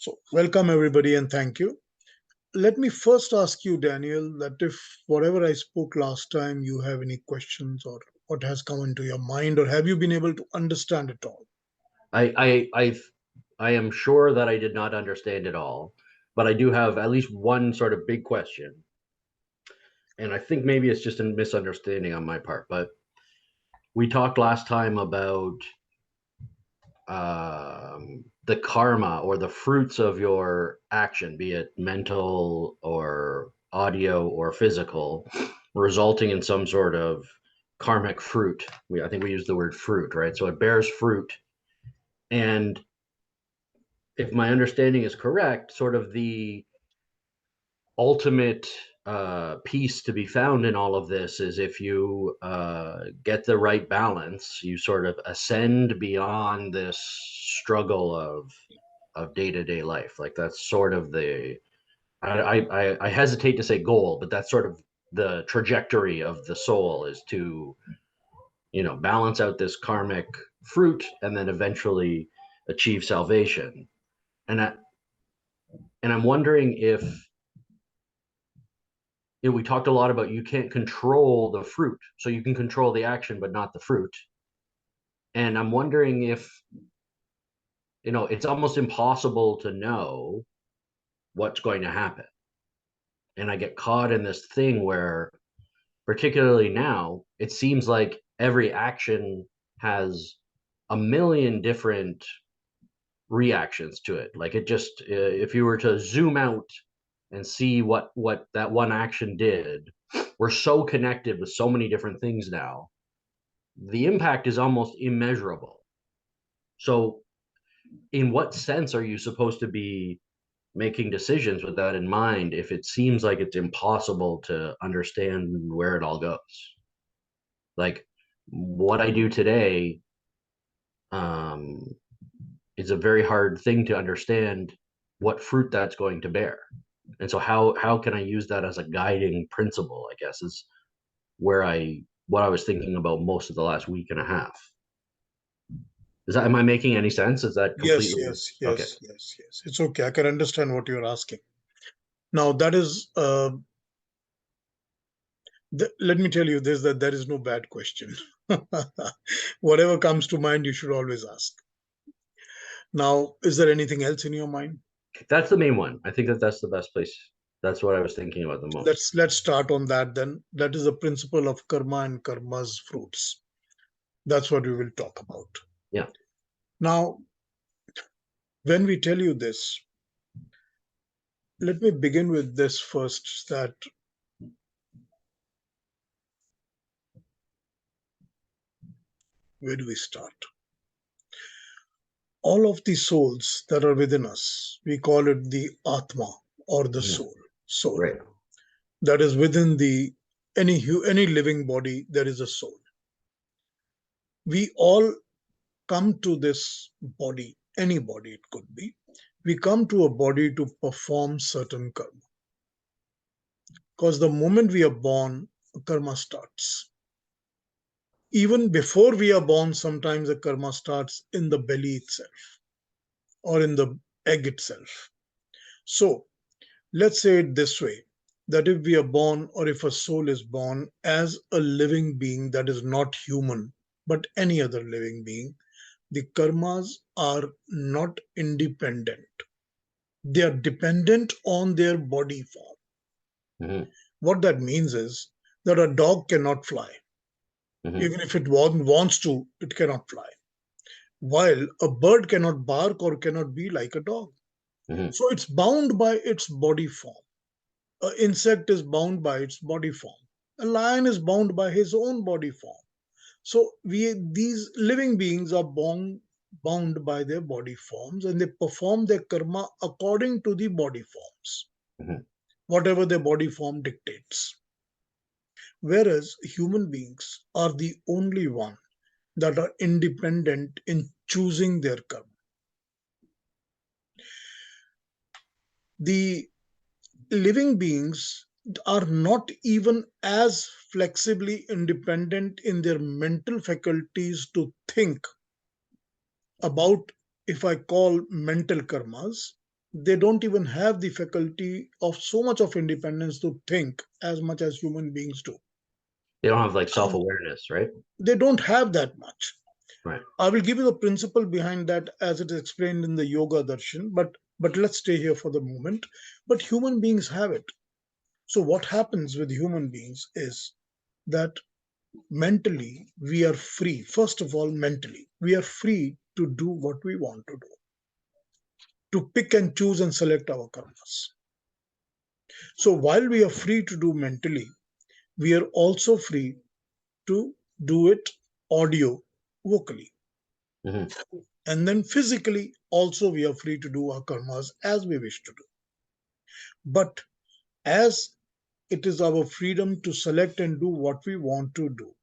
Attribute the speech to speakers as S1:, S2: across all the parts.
S1: So, welcome everybody and thank you. Let me first ask you, Daniel, that if whatever I spoke last time, you have any questions or what has come into your mind, or have you been able to understand it all?
S2: I I I I am sure that I did not understand it all, but I do have at least one sort of big question, and I think maybe it's just a misunderstanding on my part. But we talked last time about the karma or the fruits of your action, be it mental or audio or physical, resulting in some sort of karmic fruit. I think we use the word fruit, right? So it bears fruit, and if my understanding is correct, sort of the ultimate piece to be found in all of this is if you get the right balance, you sort of ascend beyond this struggle of day-to-day life. Like that's sort of the I hesitate to say goal, but that's sort of the trajectory of the soul is to balance out this karmic fruit and then eventually achieve salvation. And I'm wondering if we talked a lot about you can't control the fruit, so you can control the action but not the fruit. And I'm wondering if it's almost impossible to know what's going to happen. And I get caught in this thing where, particularly now, it seems like every action has a million different reactions to it. Like it just, if you were to zoom out and see what that one action did, we're so connected with so many different things now. The impact is almost immeasurable. So in what sense are you supposed to be making decisions with that in mind if it seems like it's impossible to understand where it all goes? Like what I do today um, is a very hard thing to understand what fruit that's going to bear. And so how can I use that as a guiding principle, I guess, is where what I was thinking about most of the last week and a half. Am I making any sense? Is that
S1: Yes,
S2: completely
S1: yes,
S2: okay?
S1: yes, yes, yes. It's okay. I can understand what you're asking. Now, that is, let me tell you this, that there is no bad question. Whatever comes to mind, you should always ask. Now, is there anything else in your mind?
S2: That's the main one. I think that's the best place. That's what I was thinking about the most.
S1: Let's start on that then. That is the principle of karma and karma's fruits. That's what we will talk about.
S2: Yeah.
S1: Now, when we tell you this, let me begin with this first, that where do we start? All of the souls that are within us, we call it the Atma or the
S2: Mhm.
S1: soul.
S2: Right.
S1: That is within any living body, there is a soul. We all come to this body, any body it could be. We come to a body to perform certain karma. Because the moment we are born, karma starts. Even before we are born, sometimes the karma starts in the belly itself or in the egg itself. So let's say it this way, that if we are born or if a soul is born as a living being that is not human, but any other living being, the karmas are not independent. They are dependent on their body form.
S2: Hmm.
S1: What that means is that a dog cannot fly.
S2: Hmm.
S1: Even if it wants to, it cannot fly. While a bird cannot bark or cannot be like a dog.
S2: Hmm.
S1: So it's bound by its body form. An insect is bound by its body form. A lion is bound by his own body form. So these living beings are bound by their body forms, and they perform their karma according to the body forms,
S2: Hmm.
S1: whatever their body form dictates. Whereas human beings are the only one that are independent in choosing their karma. The living beings are not even as flexibly independent in their mental faculties to think about, if I call mental karmas, They don't even have the faculty of so much of independence to think as much as human beings do.
S2: They don't have like
S1: And
S2: self-awareness, right?
S1: they don't have that much.
S2: Right.
S1: I will give you the principle behind that as it is explained in the Yoga Darshan, but let's stay here for the moment. But human beings have it. So what happens with human beings is that mentally we are free. First of all, mentally we are free to do what we want to do, to pick and choose and select our karmas. So while we are free to do mentally, we are also free to do it audio vocally.
S2: Hmm.
S1: And then physically also we are free to do our karmas as we wish to do. But as it is our freedom to select and do what we want to do,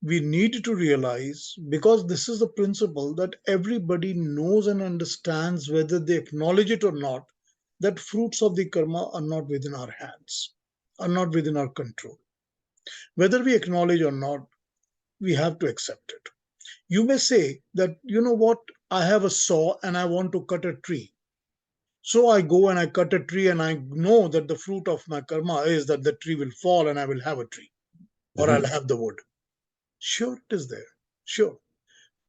S1: we need to realize, because this is the principle that everybody knows and understands, whether they acknowledge it or not, that fruits of the karma are not within our hands, are not within our control. Whether we acknowledge or not, we have to accept it. You may say that, you know what, I have a saw and I want to cut a tree. So I go and I cut a tree, and I know that the fruit of my karma is that the tree will fall and I will have a tree, or I'll
S2: Hmm.
S1: have the wood. Sure, it is there. Sure.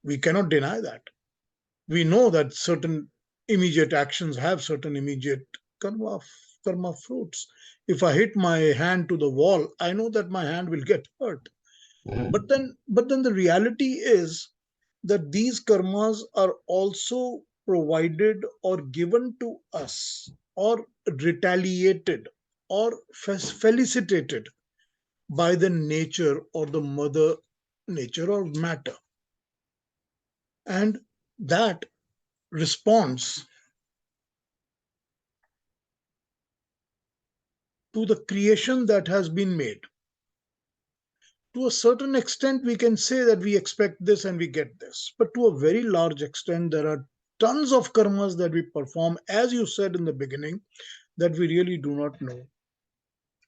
S1: We cannot deny that. We know that certain immediate actions have certain immediate karma, karma fruits. If I hit my hand to the wall, I know that my hand will get hurt.
S2: Hmm.
S1: But then the reality is that these karmas are also provided or given to us, or retaliated, or felicitated by the nature or the mother nature or matter. And that responds to the creation that has been made. To a certain extent, we can say that we expect this and we get this. But to a very large extent, there are tons of karmas that we perform, as you said in the beginning, that we really do not know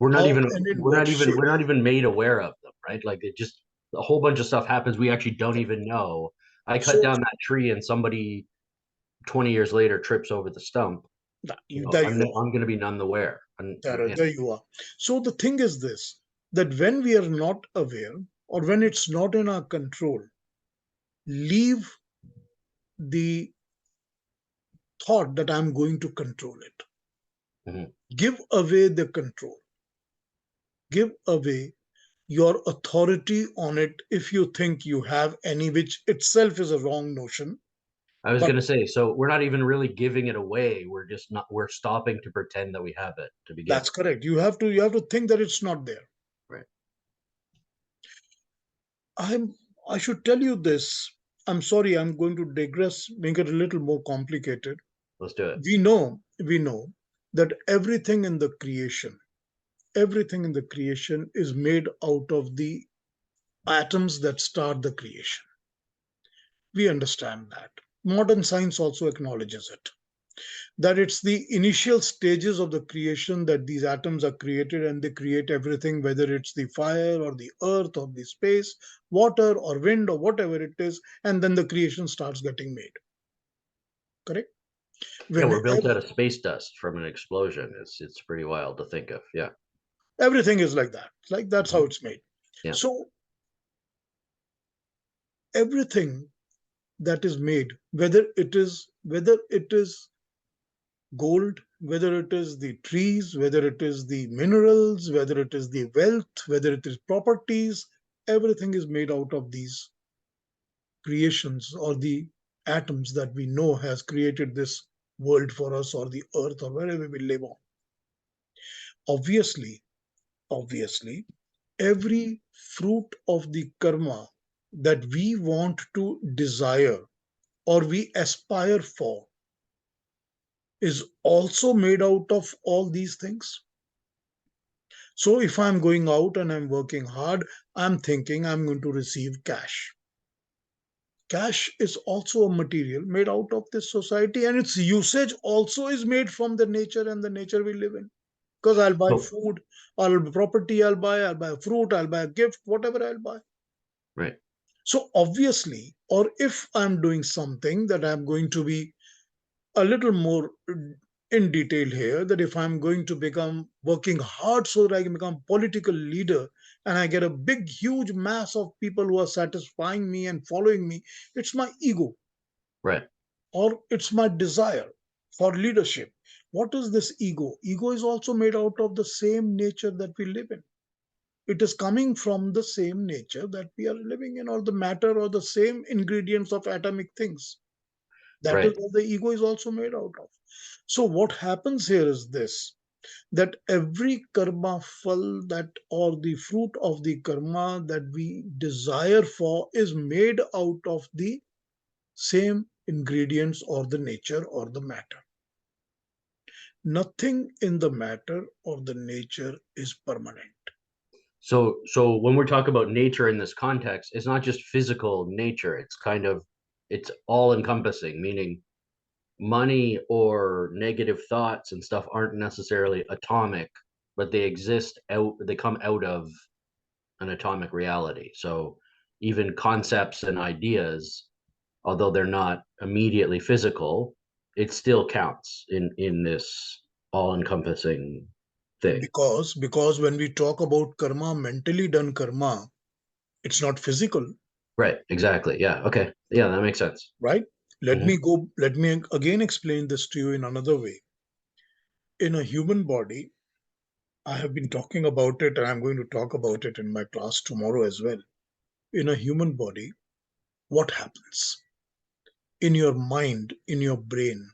S2: We're not
S1: how
S2: even
S1: and in
S2: we're
S1: what
S2: not even
S1: shape.
S2: we're not even made aware of them, right? Like it just a whole bunch of stuff happens we actually don't even know. I cut
S1: So
S2: down that tree and somebody 20 years later trips over the stump.
S1: there you are.
S2: I'm going to be none the aware. And yeah,
S1: There you are. So the thing is this, that when we are not aware, or when it's not in our control, leave the thought that I'm going to control it.
S2: mhm.
S1: Give away the control. Give away your authority on it if you think you have any, which itself is a wrong notion.
S2: I was
S1: But
S2: going to say, so we're not even really giving it away. We're stopping to pretend that we have it to begin
S1: that's correct. You have to think that it's not there.
S2: with. Right.
S1: I should tell you this. I'm sorry, I'm going to digress, make it a little more complicated.
S2: Let's do it.
S1: We know that everything in the creation is made out of the atoms that start the creation. We understand that. Modern science also acknowledges it, that it's the initial stages of the creation that these atoms are created, and they create everything, whether it's the fire or the earth or the space, water or wind or whatever it is, and then the creation starts getting made. Correct?
S2: Yeah,
S1: When
S2: we're built out of space dust from an explosion. It's pretty wild to think of. Yeah.
S1: everything is like that, like that's how
S2: Mhm.
S1: it's made.
S2: Yeah.
S1: So everything that is made, whether it is gold, whether it is the trees, whether it is the minerals, whether it is the wealth, whether it is properties, everything is made out of these creations, or the atoms that we know has created this world for us, or the earth, or wherever we live on. Obviously, obviously, every fruit of the karma that we want to desire or we aspire for is also made out of all these things. So if I'm going out and I'm working hard, I'm thinking I'm going to receive cash. Cash is also a material made out of this society, and its usage also is made from the nature and the nature we live in. Because I'll buy
S2: So
S1: food, I'll property, I'll buy a fruit, I'll buy a gift, whatever I'll buy.
S2: right.
S1: So obviously, or if I'm doing something that I'm going to be a little more in detail here, that if I'm going to become working hard so that I can become political leader and I get a big, huge mass of people who are satisfying me and following me, it's my ego
S2: Right.
S1: or it's my desire for leadership. What is this ego? Ego is also made out of the same nature that we live in. It is coming from the same nature that we are living in, or the matter, or the same ingredients of atomic things. That is
S2: Right.
S1: what the ego is also made out of. So, what happens here is this, that every karma phal, that or the fruit of the karma that we desire for, is made out of the same ingredients or the nature or the matter. Nothing in the matter or the nature is permanent.
S2: So when we're talking about nature in this context, it's not just physical nature. It's kind of it's all encompassing, meaning money or negative thoughts and stuff aren't necessarily atomic, but they exist out, they come out of an atomic reality. So even concepts and ideas, although they're not immediately physical, it still counts in this all-encompassing thing.
S1: Because when we talk about karma, mentally done karma, it's not physical,
S2: Right, exactly. Yeah, okay. Yeah, that makes sense.
S1: right?
S2: Hmm.
S1: Let me again explain this to you in another way. In a human body, I have been talking about it and I'm going to talk about it in my class tomorrow as well. In a human body, what happens? In your mind, in your brain,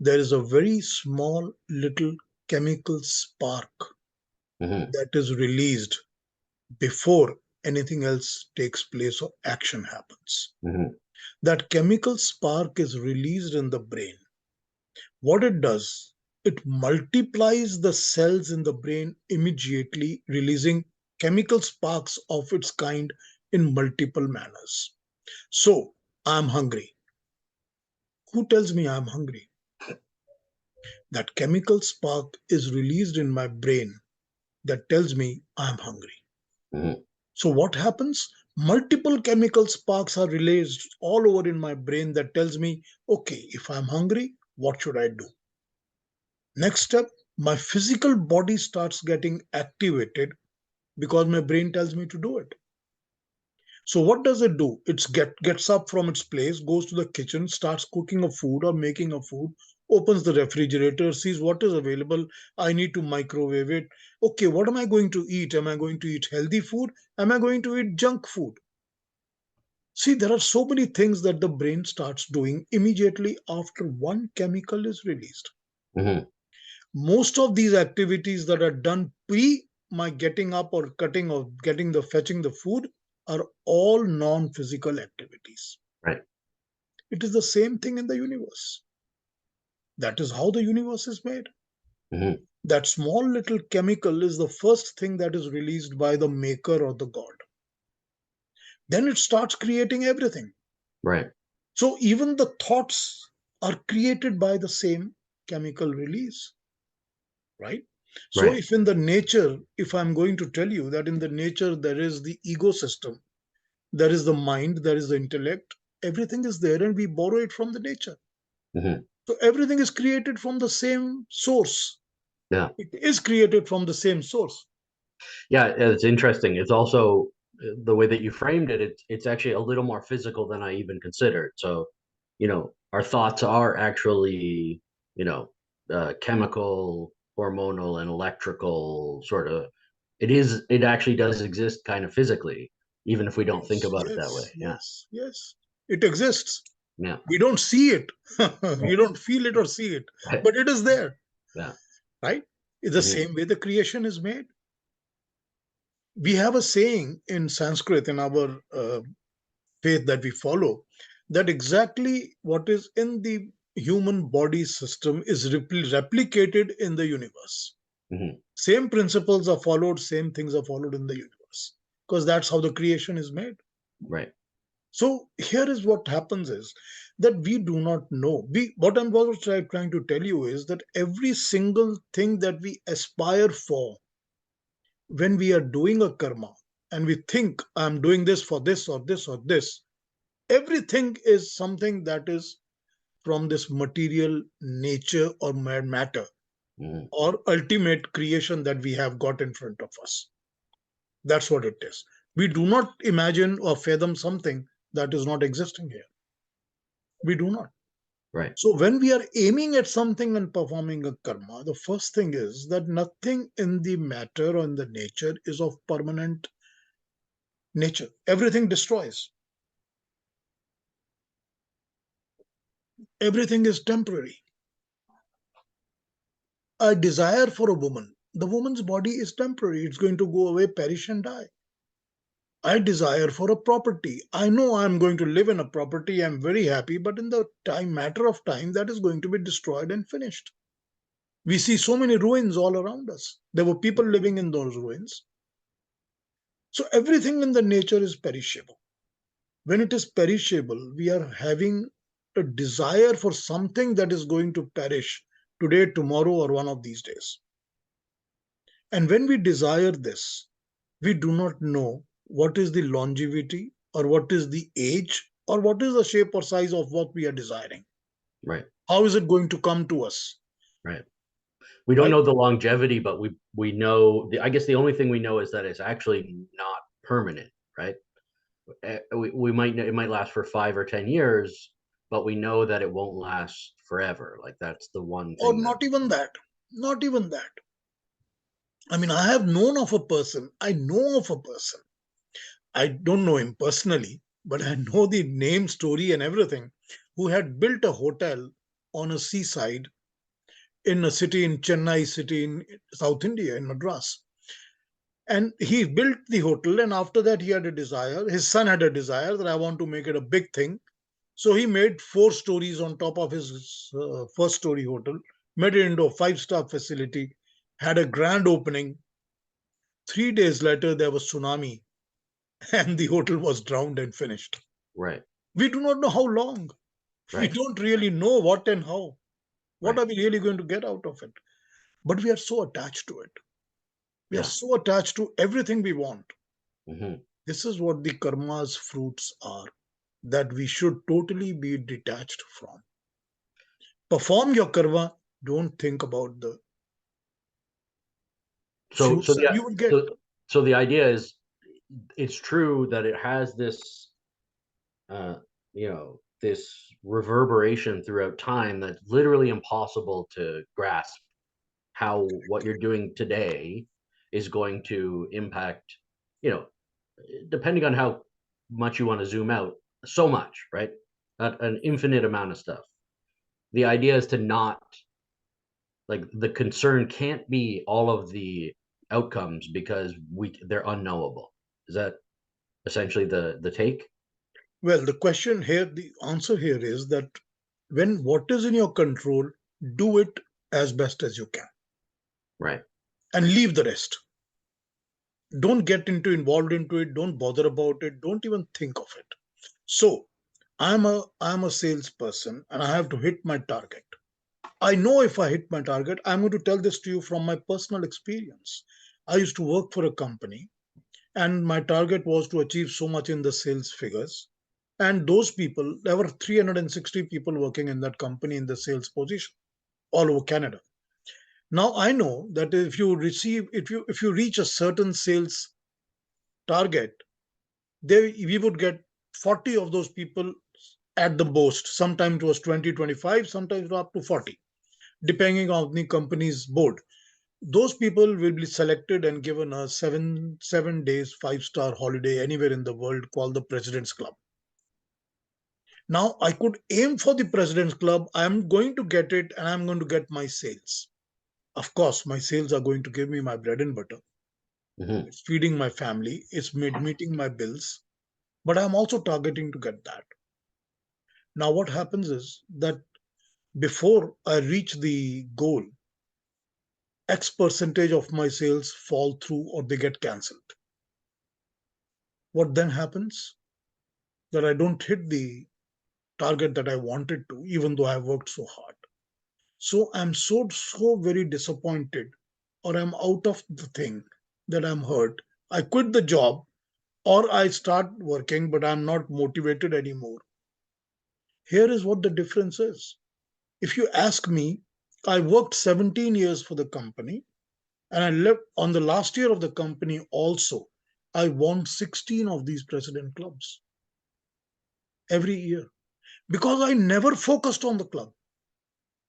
S1: there is a very small little chemical spark
S2: Hmm.
S1: that is released before anything else takes place or action happens.
S2: Hmm.
S1: That chemical spark is released in the brain. What it does, it multiplies the cells in the brain immediately, releasing chemical sparks of its kind in multiple manners. So, I'm hungry. Who tells me I'm hungry? That chemical spark is released in my brain that tells me I'm hungry.
S2: Hmm.
S1: So, what happens? Multiple chemical sparks are released all over in my brain that tells me, okay, if I'm hungry, what should I do? Next step, my physical body starts getting activated because my brain tells me to do it. So what does it do? Gets up from its place, goes to the kitchen, starts cooking a food or making a food, opens the refrigerator, sees what is available. I need to microwave it. Okay, what am I going to eat? Am I going to eat healthy food? Am I going to eat junk food? See, there are so many things that the brain starts doing immediately after one chemical is released.
S2: Hmm.
S1: Most of these activities that are done pre my getting up or cutting or getting the fetching the food are all non-physical activities.
S2: Right.
S1: It is the same thing in the universe. That is how the universe is made.
S2: Hmm.
S1: That small little chemical is the first thing that is released by the maker or the god. Then it starts creating everything.
S2: Right.
S1: So even the thoughts are created by the same chemical release, right? So
S2: Right.
S1: if in the nature, if I'm going to tell you that in the nature there is the ego system, there is the mind, there is the intellect, everything is there and we borrow it from the nature.
S2: Hmm.
S1: So everything is created from the same source.
S2: Yeah.
S1: It is created from the same source.
S2: Yeah, it's interesting. It's also the way that you framed it, it's actually a little more physical than I even considered. So, our thoughts are actually, chemical, hormonal, and electrical sort of. It actually does exist kind of physically, even if we don't think
S1: Yes,
S2: about it that way.
S1: yes,
S2: Yeah.
S1: yes, yes. It exists.
S2: Yeah.
S1: We don't see it.
S2: Right.
S1: We don't feel it or see it,
S2: Right.
S1: but it is there,
S2: Yeah.
S1: right? It's the
S2: Hmm.
S1: same way the creation is made. We have a saying in Sanskrit in our faith that we follow, that exactly what is in the human body system is replicated in the universe.
S2: Hmm.
S1: Same principles are followed, same things are followed in the universe, because that's how the creation is made.
S2: Right.
S1: So here is what happens is that we do not know. What I'm also trying to tell you is that every single thing that we aspire for, when we are doing a karma and we think I'm doing this for this or this or this, everything is something that is from this material nature or matter
S2: Mhm.
S1: or ultimate creation that we have got in front of us. That's what it is. We do not imagine or fathom something that is not existing here. We do not.
S2: Right.
S1: So when we are aiming at something and performing a karma, the first thing is that nothing in the matter or in the nature is of permanent nature. Everything destroys. Everything is temporary. A desire for a woman, the woman's body is temporary. It's going to go away, perish, and die. I desire for a property. I know I'm going to live in a property. I'm very happy, but in the matter of time, that is going to be destroyed and finished. We see so many ruins all around us. There were people living in those ruins. So everything in the nature is perishable. When it is perishable, we are having a desire for something that is going to perish today, tomorrow, or one of these days. And when we desire this, we do not know what is the longevity or what is the age or what is the shape or size of what we are desiring.
S2: Right.
S1: How is it going to come to us?
S2: Right. We don't
S1: Right?
S2: know the longevity, but we know I guess the only thing we know is that it's actually not permanent, right? We might know it might last for 5 or 10 years, but we know that it won't last forever. Like that's the one
S1: Or
S2: thing that
S1: not even that. Not even that. I mean, I have known of a person, I know of a person. I don't know him personally, but I know the name, story, and everything, who had built a hotel on a seaside in a city in Chennai city in South India, in Madras. And he built the hotel, and after that, he had a desire. His son had a desire that I want to make it a big thing. So he made 4 stories on top of his first story hotel, made it into a 5-star facility, had a grand opening. 3 days later, there was tsunami, and the hotel was drowned and finished.
S2: right,
S1: We do not know how long. We
S2: right,
S1: don't really know what and how. What
S2: right.
S1: are we really going to get out of it? But we are so attached to it. We are
S2: Yeah.
S1: so attached to everything we want.
S2: Hmm.
S1: This is what the karma's fruits are, that we should totally be detached from. Perform your karma, don't think about the
S2: So so
S1: fruits that
S2: the
S1: you will get.
S2: so so the idea is it's true that it has this uh this reverberation throughout time that's literally impossible to grasp how what you're doing today is going to impact, you know, depending on how much you want to zoom out, so much, right? An infinite amount of stuff. The idea is to not like the concern can't be all of the outcomes because they're unknowable. Is that essentially the take?
S1: Well, the question here, the answer here is that when what is in your control, do it as best as you can
S2: Right.
S1: and leave the rest. Don't get into involved into it. Don't bother about it. Don't even think of it. So I'm a salesperson and I have to hit my target. I know if I hit my target, I'm going to tell this to you from my personal experience. I used to work for a company and my target was to achieve so much in the sales figures. And those people, there were 360 people working in that company in the sales position all over Canada. Now I know that if you reach a certain sales target, we would get 40 of those people at the most. Sometimes it was 20, 25, sometimes up to 40, depending on the company's board. Those people will be selected and given a 7 days 5-star holiday anywhere in the world called the President's Club. Now I could aim for the President's Club. I'm going to get it and I'm going to get my sales. Of course, my sales are going to give me my bread and butter.
S2: Hmm.
S1: It's feeding my family, it's meeting my bills, but I'm also targeting to get that. Now, what happens is that before I reach the goal, X percentage of my sales fall through or they get cancelled. What then happens? That I don't hit the target that I wanted to, even though I worked so hard. So I'm so very disappointed, or I'm out of the thing that I'm hurt. I quit the job, or I start working, but I'm not motivated anymore. Here is what the difference is. If you ask me, I worked 17 years for the company, and I left on the last year of the company also. I won 16 of these president clubs every year because I never focused on the club.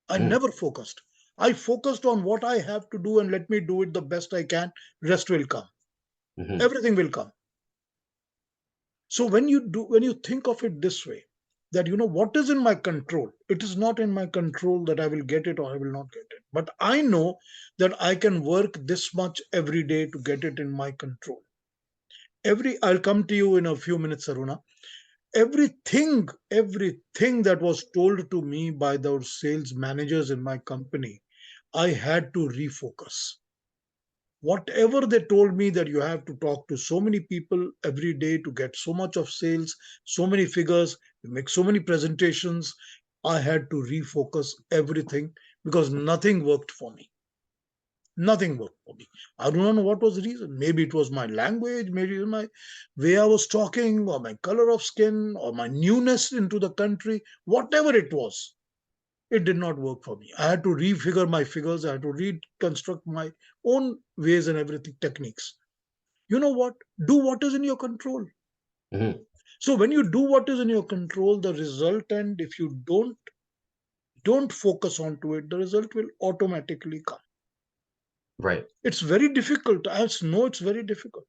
S1: I
S2: Mm,
S1: never focused. I focused on what I have to do and let me do it the best I can. Rest will come.
S2: mhm,
S1: Everything will come. So when you think of it this way, that what is in my control, it is not in my control that I will get it or I will not get it. But I know that I can work this much every day to get it in my control. I'll come to you in a few minutes, Aruna. Everything that was told to me by those sales managers in my company, I had to refocus. Whatever they told me, that you have to talk to so many people every day to get so much of sales, so many figures, you make so many presentations, I had to refocus everything because nothing worked for me. Nothing worked for me. I don't know what was the reason. Maybe it was my language, maybe it was my way I was talking, or my color of skin, or my newness into the country. Whatever it was, it did not work for me. I had to refigure my figures. I had to reconstruct my own ways and everything, techniques. You know what? Do what is in your control.
S2: mhm.
S1: So when you do what is in your control, the result, and if you don't focus onto it, the result will automatically come.
S2: Right.
S1: It's very difficult. I know it's very difficult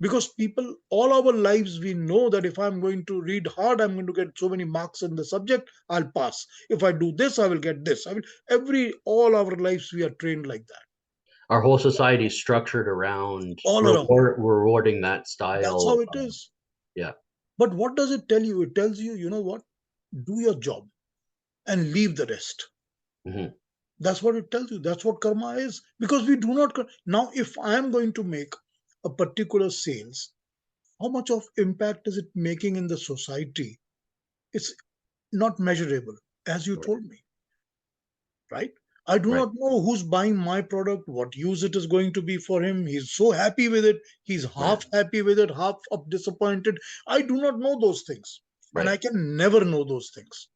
S1: because people, all our lives, we know that if I'm going to read hard, I'm going to get so many marks in the subject, I'll pass. If I do this, I will get this. I will, all our lives, we are trained like that,
S2: Our whole society is structured around
S1: all around.
S2: rewarding that
S1: That's
S2: style.
S1: how it is.
S2: Yeah.
S1: But what does it tell you? It tells you, you know what? Do your job and leave the rest.
S2: Mhm.
S1: That's what it tells you. That's what karma is. Because we do not. Now, if I am going to make a particular sales, how much of impact is it making in the society? It's not measurable, as you
S2: Right.
S1: told me, right? I do
S2: Right.
S1: not know who's buying my product, what use it is going to be for him. He's so happy with it, he's
S2: Right.
S1: half happy with it, half up disappointed. I do not know those things, and
S2: Right.
S1: I can never know those things.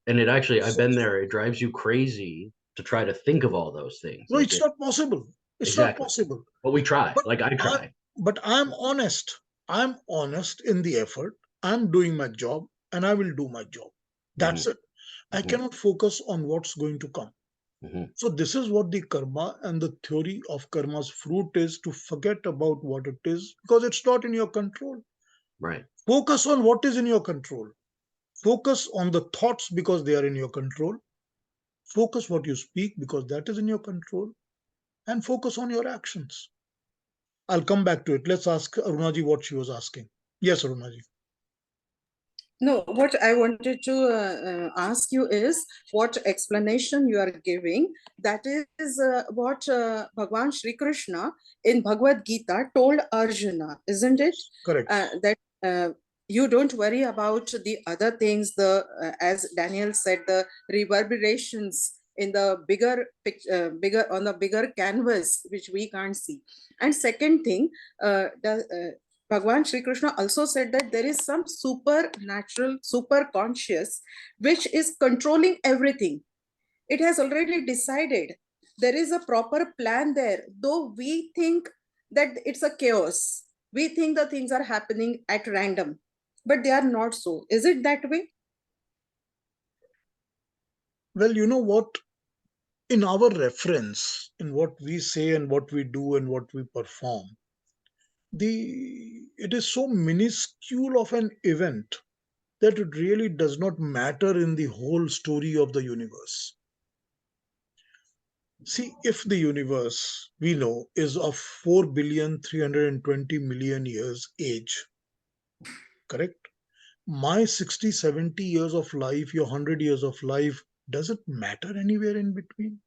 S2: And it actually, I've
S1: So,
S2: been there. It drives you crazy to try to think of all those things.
S1: no,
S2: Like
S1: it's
S2: it,
S1: not possible. It's not
S2: exactly.
S1: possible.
S2: But we try.
S1: But
S2: Like I
S1: I,
S2: try.
S1: but I'm honest. I'm honest in the effort. I'm doing my job, and I will do my job. That's
S2: Hmm.
S1: it. I
S2: Hmm.
S1: cannot focus on what's going to come.
S2: Hmm.
S1: So this is what the karma and the theory of karma's fruit is, to forget about what it is because it's not in your control.
S2: Right.
S1: Focus on what is in your control. Focus on the thoughts because they are in your control. Focus what you speak because that is in your control. And focus on your actions. I'll come back to it. Let's ask Arunaji what she was asking. Yes, Arunaji.
S3: No, what I wanted to ask you is what explanation you are giving. That is what Bhagwan Shri Krishna in Bhagavad Gita told Arjuna, isn't it?
S1: Correct.
S3: That you don't worry about the other things. The as Daniel said, the reverberations in the bigger on the bigger canvas which we can't see. And second thing, Bhagwan Sri Krishna also said that there is some supernatural, super conscious, which is controlling everything. It has already decided. There is a proper plan there, though we think that it's a chaos. We think the things are happening at random, but they are not so. Is it that way?
S1: Well, you know what? In our reference, in what we say and what we do and what we perform, it is so minuscule of an event that it really does not matter in the whole story of the universe. See, if the universe we know is of 4,320,000,000 years age, correct? My 60, 70 years of life, your 100 years of life, does it matter anywhere in between?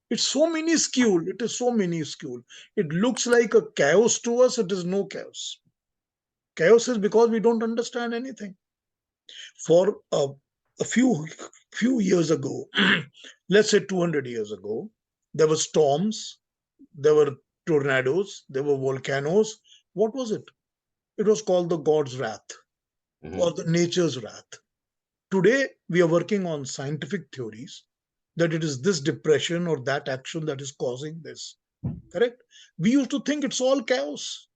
S1: It's so minuscule. It is so minuscule. It looks like a chaos to us. It is no chaos. Chaos is because we don't understand anything. For a few years ago, let's say 200 years ago, there were storms, there were tornadoes, there were volcanoes. What was it? It was called the God's wrath
S2: Hmm.
S1: or the nature's wrath. Today, we are working on scientific theories that it is this depression or that action that is causing this. Correct? We used to think it's all chaos,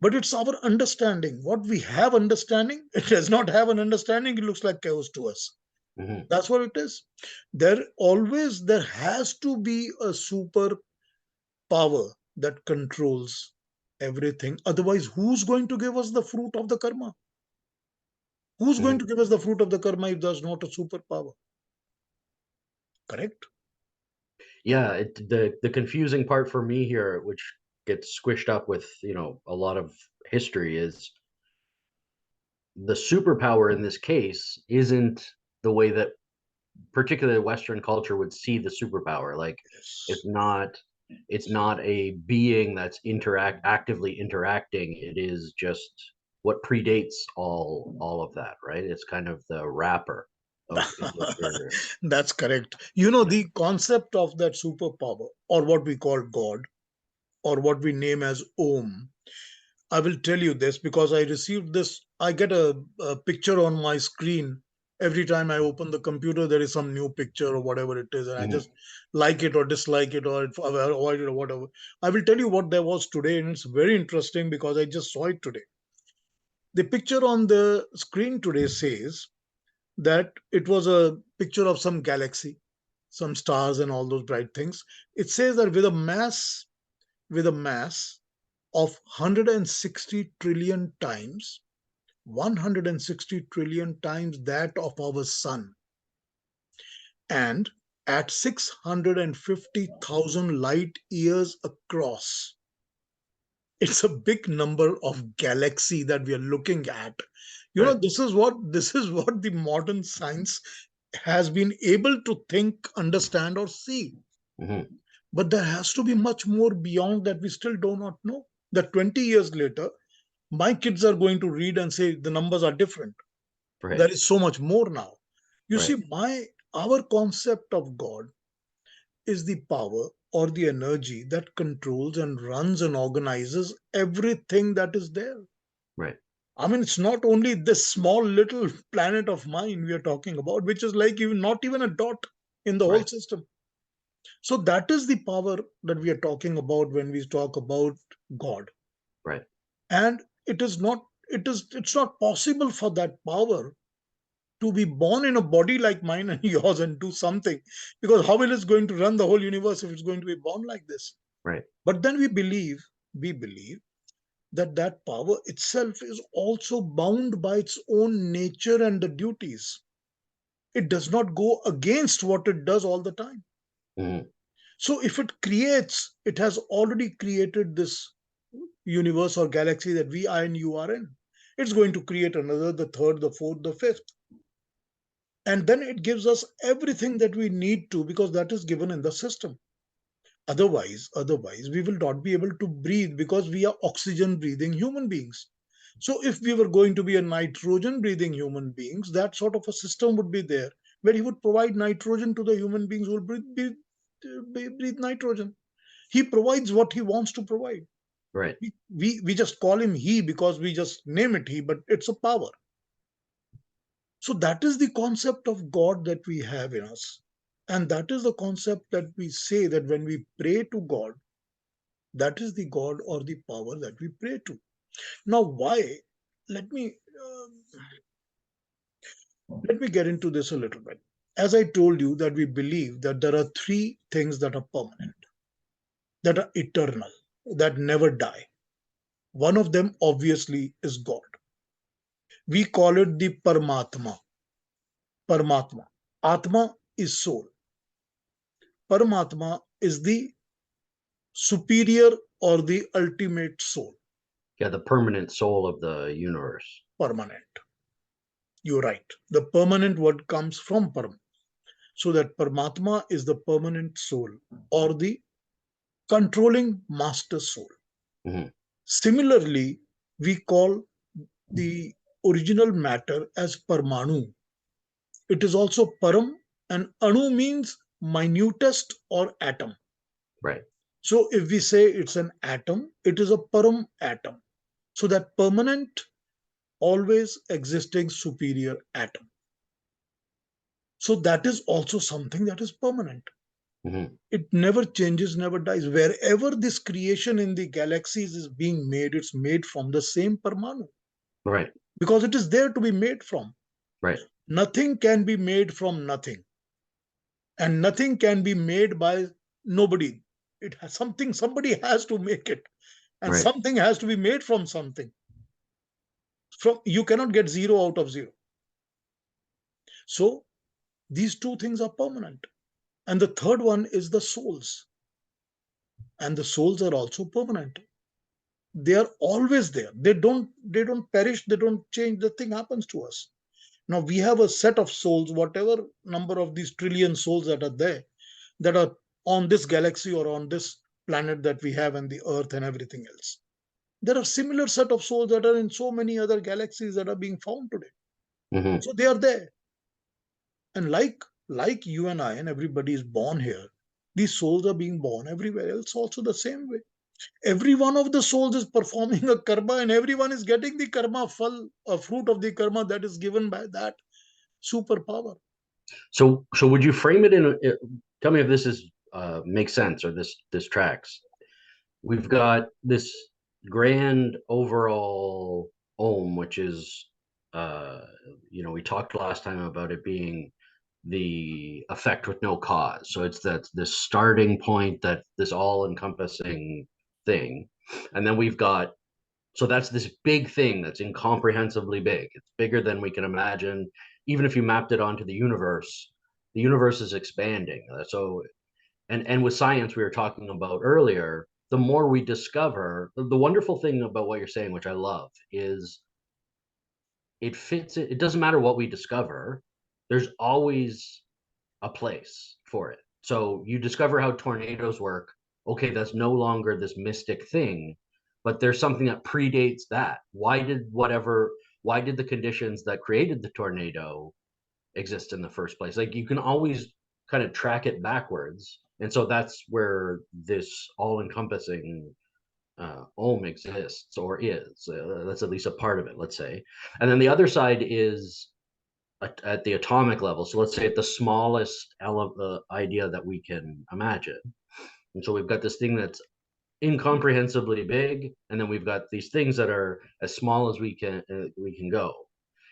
S1: but it's our understanding. What we have understanding, it does not have an understanding, it looks like chaos to us.
S2: Mhm.
S1: That's what it is. There has to be a super power that controls everything. Otherwise, who's going to give us the fruit of the karma? Who's going
S2: Mhm.
S1: to give us the fruit of the karma if there's not a superpower? Correct?
S2: Yeah, the confusing part for me here, which gets squished up with, a lot of history, is the superpower in this case isn't the way that particularly Western culture would see the superpower. Like
S1: Yes.
S2: it's not it's not a being that's actively interacting. It is just what predates all of that, right? It's kind of the wrapper of in which you're
S1: That's correct. You know, the concept of that superpower, or what we call God, or what we name as Om. I will tell you this because I received this. I get a picture on my screen every time I open the computer. There is some new picture or whatever it is, and I
S2: Mhm.
S1: just like it or dislike it or avoid it or whatever. I will tell you what there was today, and it's very interesting because I just saw it today. The picture on the screen today says that it was a picture of some galaxy, some stars, and all those bright things. It says that with a mass of 160 trillion times 160 trillion times that of our sun, and at 650,000 light years across. It's a big number of galaxy that we are looking at. You know,
S2: Right.
S1: this is what the modern science has been able to think, understand, or see.
S2: Mhm.
S1: But there has to be much more beyond that we still do not know. That 20 years later, my kids are going to read and say the numbers are different.
S2: Right.
S1: There is so much more now. You
S2: Right.
S1: see, our concept of God is the power or the energy that controls and runs and organizes everything that is there.
S2: Right.
S1: I mean, it's not only this small little planet of mine we are talking about, which is like even not even a dot in the whole
S2: Right.
S1: system. So that is the power that we are talking about when we talk about God.
S2: Right.
S1: And it's not possible for that power to be born in a body like mine and yours and do something, because how will it going to run the whole universe if it's going to be born like this?
S2: Right.
S1: But then we believe that that power itself is also bound by its own nature and the duties. It does not go against what it does all the time.
S2: Mhm.
S1: So if it creates, it has already created this universe or galaxy that I and you are in. It's going to create another, the third, the fourth, the fifth, and then it gives us everything that we need to, because that is given in the system. Otherwise we will not be able to breathe, because we are oxygen breathing human beings. So if we were going to be a nitrogen breathing human beings, that sort of a system would be there, where he would provide nitrogen to the human beings who will breathe nitrogen. He provides what he wants to provide.
S2: Right.
S1: We just call him he because we just name it he, but it's a power. So that is the concept of God that we have in us. And that is the concept that we say that when we pray to God, that is the God or the power that we pray to. Now, why? Let me let me get into this a little bit. As I told you that we believe that there are three things that are permanent, that are eternal, that never die. One of them obviously is God. We call it the Paramatma. Paramatma. Atma is soul. Paramatma is the superior or the ultimate soul.
S2: Yeah, the permanent soul of the universe.
S1: Permanent. You're right. The permanent word comes from Param. So that Paramatma is the permanent soul or the controlling master soul.
S2: Mhm.
S1: Similarly, we call the original matter as Parmanu. It is also Param, and Anu means minutest or atom.
S2: Right.
S1: So if we say it's an atom, it is a Param atom. So that permanent, always existing superior atom. So that is also something that is permanent.
S2: Mhm.
S1: It never changes, never dies. Wherever this creation in the galaxies is being made, it's made from the same Parmanu
S2: Right.
S1: because it is there to be made from.
S2: Right.
S1: Nothing can be made from nothing, and nothing can be made by nobody. It has something, somebody has to make it, and
S2: Right.
S1: something has to be made from something. From you cannot get zero out of zero. So these two things are permanent. And the third one is the souls. And the souls are also permanent. They are always there. They don't perish, they don't change. The thing happens to us. Now we have a set of souls, whatever number of these trillion souls that are there, that are on this galaxy or on this planet that we have and the earth and everything else. There are similar set of souls that are in so many other galaxies that are being found today.
S2: Mhm.
S1: So they are there. And like you and I and everybody is born here, these souls are being born everywhere else also the same way. Every one of the souls is performing a karma, and everyone is getting the karma fal, a fruit of the karma that is given by that superpower.
S2: So would you frame it in tell me if this is makes sense or this tracks. We've got this grand overall Om, which is uh we talked last time about it being the effect with no cause. So it's that this starting point, that this all encompassing thing. And then we've got, so that's this big thing that's incomprehensibly big. It's bigger than we can imagine. Even if you mapped it onto the universe is expanding. So, and with science we were talking about earlier, the more we discover, the wonderful thing about what you're saying, which I love, is it fits it. It doesn't matter what we discover. There's always a place for it. So you discover how tornadoes work. Okay, that's no longer this mystic thing, but there's something that predates that. Why did the conditions that created the tornado exist in the first place? Like, you can always kind of track it backwards. And so that's where this all encompassing ohm exists, or is. That's at least a part of it, let's say. And then the other side is at the atomic level. So let's say at the smallest idea that we can imagine. And so we've got this thing that's incomprehensibly big, and then we've got these things that are as small as we can go.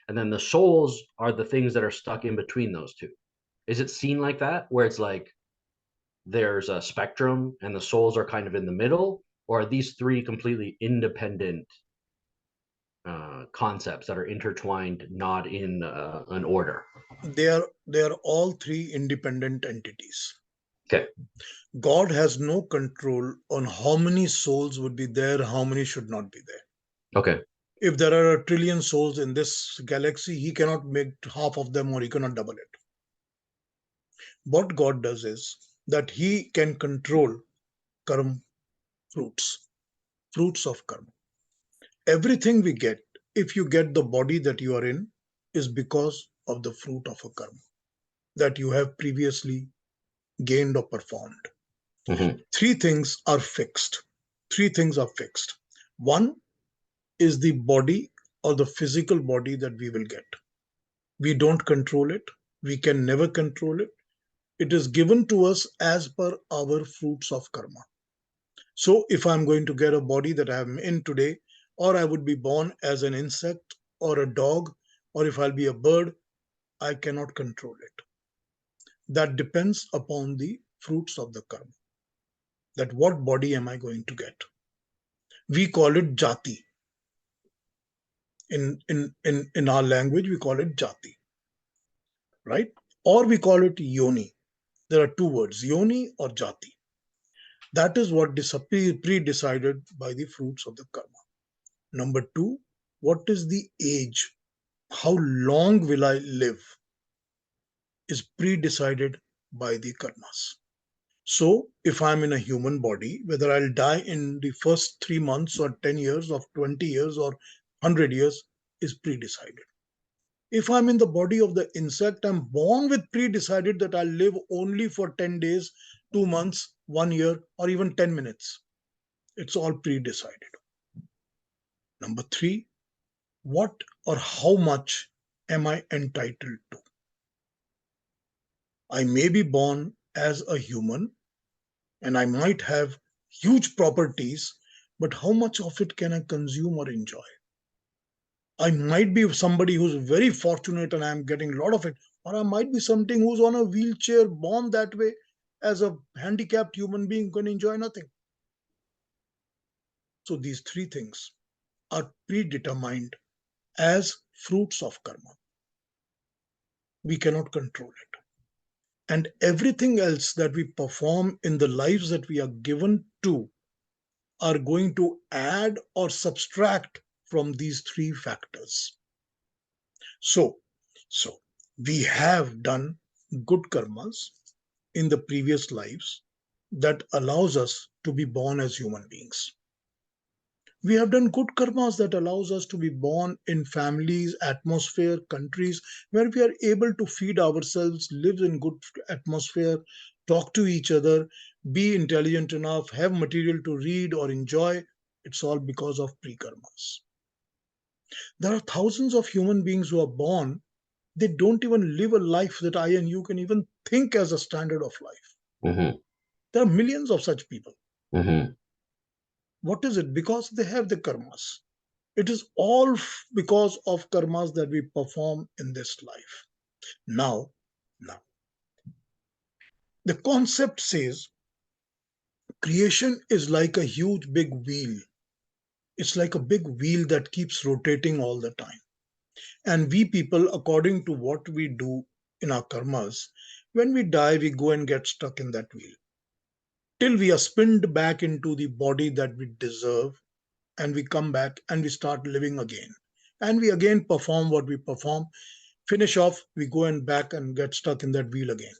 S2: And then the souls are the things that are stuck in between those two. Is it seen like that, where it's like there's a spectrum and the souls are kind of in the middle, or are these three completely independent concepts that are intertwined, not in an order?
S1: They are all three independent entities.
S2: Okay.
S1: God has no control on how many souls would be there, how many should not be there.
S2: Okay.
S1: If there are a trillion souls in this galaxy, he cannot make half of them or he cannot double it. What God does is that he can control karma, fruits of karma. Everything we get, if you get the body that you are in, is because of the fruit of a karma that you have previously gained or performed.
S2: Mm-hmm.
S1: Three things are fixed. Three things are fixed. One is the body or the physical body that we will get. We don't control it. We can never control it. It is given to us as per our fruits of karma. So if I'm going to get a body that I'm in today, or I would be born as an insect or a dog, or if I'll be a bird, I cannot control it. That depends upon the fruits of the karma. That what body am I going to get? We call it jati. In our language, we call it jati, right? Or we call it yoni. There are two words, yoni or jati. That is what pre-decided by the fruits of the karma. Number two, what is the age? How long will I live? Is pre-decided by the karmas. So if I'm in a human body, whether I'll die in the first 3 months or 10 years or 20 years or 100 years is pre-decided. If I'm in the body of the insect, I'm born with pre-decided that I'll live only for 10 days, 2 months, 1 year, or even 10 minutes. It's all pre-decided. Number three, what or how much am I entitled to? I may be born as a human and I might have huge properties, but how much of it can I consume or enjoy? I might be somebody who's very fortunate and I'm getting a lot of it, or I might be something who's on a wheelchair, born that way as a handicapped human being, can enjoy nothing. So these three things are predetermined as fruits of karma. We cannot control it. And everything else that we perform in the lives that we are given to are going to add or subtract from these three factors. So, so we have done good karmas in the previous lives that allows us to be born as human beings. We have done good karmas that allows us to be born in families, atmosphere, countries where we are able to feed ourselves, live in good atmosphere, talk to each other, be intelligent enough, have material to read or enjoy. It's all because of pre-karmas. There are thousands of human beings who are born, they don't even live a life that I and you can even think as a standard of life.
S2: Mm-hmm.
S1: There are millions of such people.
S2: Mm-hmm.
S1: What is it? Because they have the karmas. It is all because of karmas that we perform in this life. Now, now, the concept says creation is like a huge big wheel. It's like a big wheel that keeps rotating all the time. And we people, according to what we do in our karmas, when we die, we go and get stuck in that wheel till we are spinned back into the body that we deserve, and we come back and we start living again. And we again perform what we perform, finish off, we go and back and get stuck in that wheel again.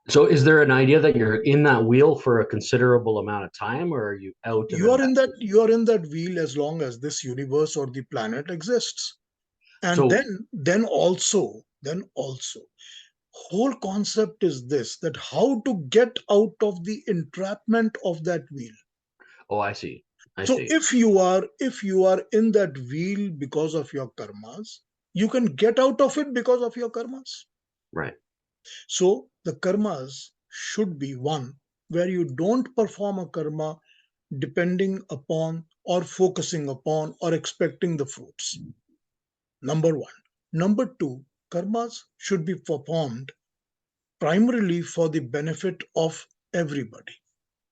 S2: So is there an idea that you're in that wheel for a considerable amount of time, or are you out and
S1: You are
S2: then
S1: in
S2: back?
S1: that wheel as long as this universe or the planet exists. And
S2: So,
S1: then also whole concept is this, that how to get out of the entrapment of that wheel.
S2: oh, I see. I
S1: So
S2: see.
S1: if you are in that wheel because of your karmas, you can get out of it because of your karmas.
S2: Right.
S1: So the karmas should be one where you don't perform a karma depending upon or focusing upon or expecting the fruits. Number one. Number two, karmas should be performed primarily for the benefit of everybody,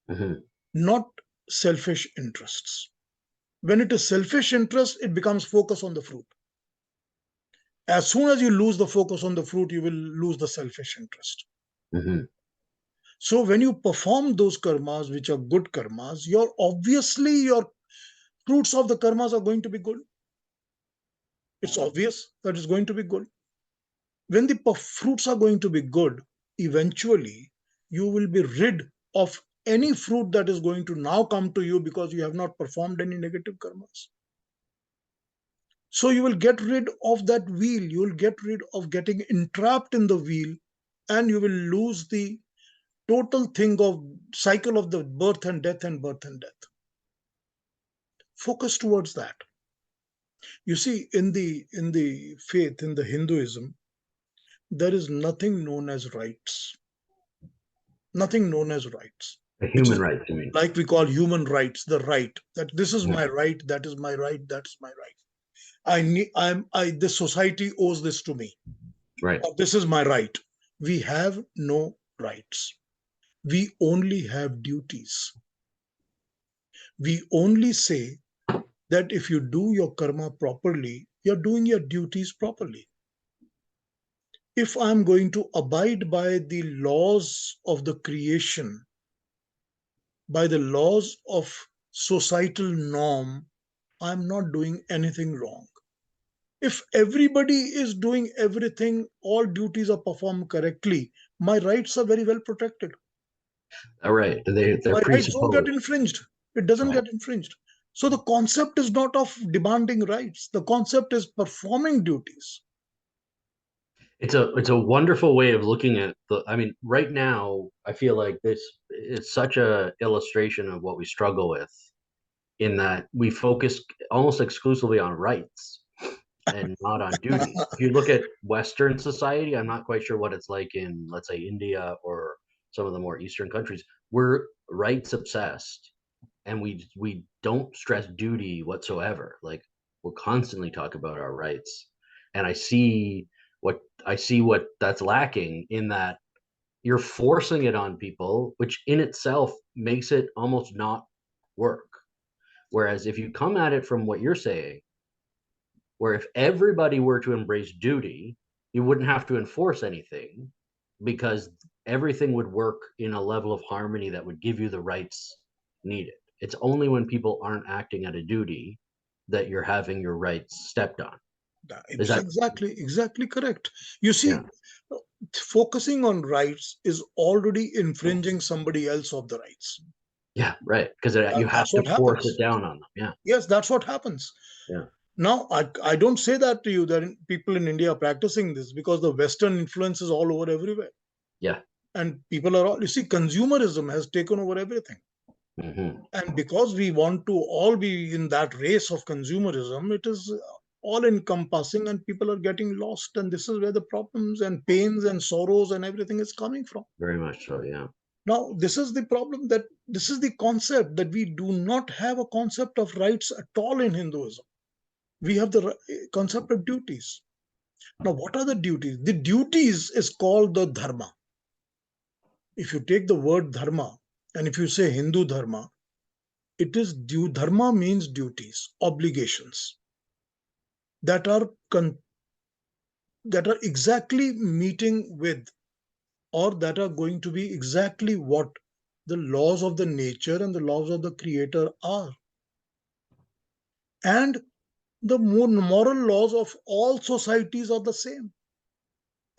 S2: Mm-hmm.
S1: not selfish interests. When it is selfish interest, it becomes focus on the fruit. As soon as you lose the focus on the fruit, you will lose the selfish interest.
S2: Mm-hmm.
S1: So when you perform those karmas, which are good karmas, your fruits of the karmas are going to be good. It's obvious that it's going to be good. When the fruits are going to be good, eventually you will be rid of any fruit that is going to now come to you because you have not performed any negative karmas. So you will get rid of that wheel, you will get rid of getting entrapped in the wheel, and you will lose the total thing of cycle of the birth and death and birth and death. Focus towards that. You see, in the faith, in the Hinduism, there is nothing known as rights. Nothing known as rights,
S2: The
S1: which
S2: human
S1: is
S2: rights, I mean.
S1: like we call human rights, the right that this is my
S2: Mhm.
S1: right, that is my right, that is my right. I need, I, this society owes this to me.
S2: Right.
S1: This is my right. We have no rights. We only have duties. We only say that if you do your karma properly, you're doing your duties properly. If I'm going to abide by the laws of the creation, by the laws of societal norm, I'm not doing anything wrong. If everybody is doing everything, all duties are performed correctly, my rights are very well protected.
S2: All right. They're
S1: My rights don't get
S2: presupposed.
S1: infringed. It doesn't
S2: Right.
S1: get infringed. So the concept is not of demanding rights. The concept is performing duties.
S2: It's a wonderful way of looking at the, I mean, right now I feel like this is such a illustration of what we struggle with, in that we focus almost exclusively on rights. and not on duty. If you look at Western society, I'm not quite sure what it's like in, let's say, India or some of the more Eastern countries. We're rights obsessed, and we don't stress duty whatsoever. Like, we'll constantly talk about our rights, and I see what that's lacking in that you're forcing it on people, which in itself makes it almost not work. Whereas if you come at it from what you're saying, where if everybody were to embrace duty, you wouldn't have to enforce anything because everything would work in a level of harmony that would give you the rights needed. It's only when people aren't acting at a duty that you're having your rights stepped on. Is
S1: It's
S2: that,
S1: exactly correct. You
S2: yeah,
S1: see, focusing on rights is already infringing somebody else of the rights.
S2: yeah, right? Because you have
S1: That's
S2: to
S1: what
S2: force it
S1: happens.
S2: down on them. Yeah,
S1: Yes, that's what happens.
S2: yeah,
S1: Now, I don't say that to you that people in India are practicing this, because the Western influence is all over everywhere.
S2: yeah.
S1: And people are all, you see, consumerism has taken over everything.
S2: Hmm.
S1: And because we want to all be in that race of consumerism, it is all encompassing and people are getting lost. And this is where the problems and pains and sorrows and everything is coming from.
S2: Very much so. Yeah.
S1: Now, this is the problem, that this is the concept, that we do not have a concept of rights at all in Hinduism. We have the concept of duties. Now, what are the duties? The duties is called the dharma. If you take the word dharma and if you say Hindu dharma, it is due. Dharma means duties, obligations that are that are exactly meeting with, or that are going to be exactly what the laws of the nature and the laws of the creator are. And the moral laws of all societies are the same.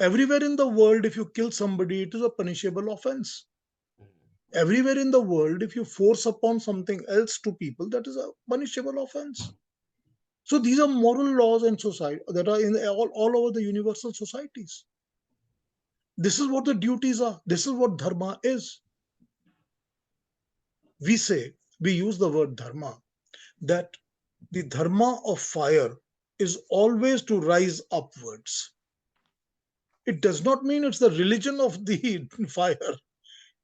S1: Everywhere in the world, if you kill somebody, it is a punishable offense. Everywhere in the world, if you force upon something else to people, that is a punishable offense. So these are moral laws and society that are in all over the universal societies. This is what the duties are. This is what dharma is. We use the word dharma, that the dharma of fire is always to rise upwards. It does not mean it's the religion of the fire.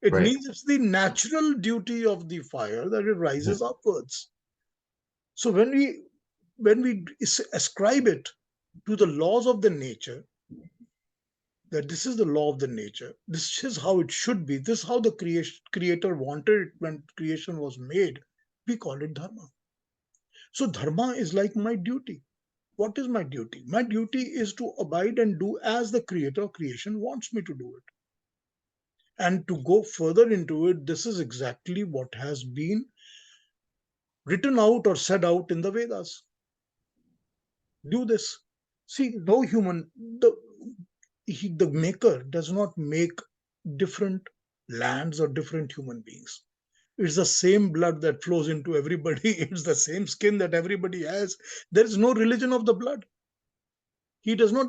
S1: It
S2: Right.
S1: means it's the natural duty of the fire that it rises
S2: Mhm.
S1: upwards. So when we ascribe it to the laws of the nature, that this is the law of the nature, this is how it should be, this is how the creator wanted it when creation was made, we call it dharma. So dharma is like my duty. What is my duty? My duty is to abide and do as the creator of creation wants me to do it. And to go further into it, this is exactly what has been written out or said out in the Vedas. Do this. See, no human, the maker does not make different lands or different human beings. It's the same blood that flows into everybody. It's the same skin that everybody has. There is no religion of the blood. He does not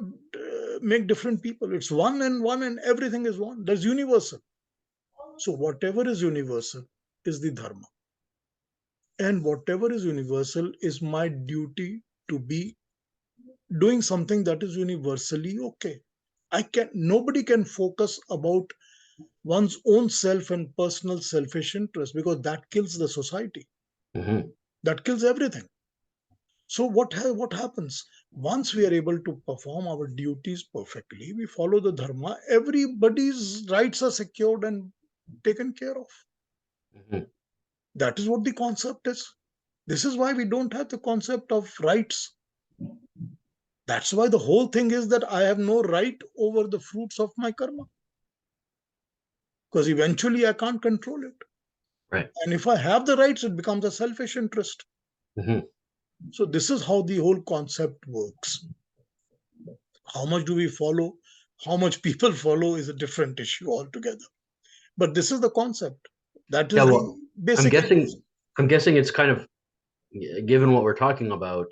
S1: make different people. It's one, and everything is one. That's universal. So whatever is universal is the dharma. And whatever is universal is my duty to be doing something that is universally okay. Nobody can focus about one's own self and personal selfish interest, because that kills the society.
S2: Mhm.
S1: That kills everything. So what happens once we are able to perform our duties perfectly? We follow the dharma. Everybody's rights are secured and taken care of.
S2: Mhm.
S1: That is what the concept is. This is why we don't have the concept of rights. That's why the whole thing is that I have no right over the fruits of my karma, because eventually I can't control it.
S2: Right.
S1: And if I have the rights, it becomes a selfish interest.
S2: Mhm.
S1: So this is how the whole concept works. How much do we follow? How much people follow is a different issue altogether. But this is the concept. That
S2: Yeah.
S1: is
S2: Well,
S1: the
S2: I'm
S1: basic
S2: guessing.
S1: Hinduism.
S2: I'm guessing it's kind of, given what we're talking about,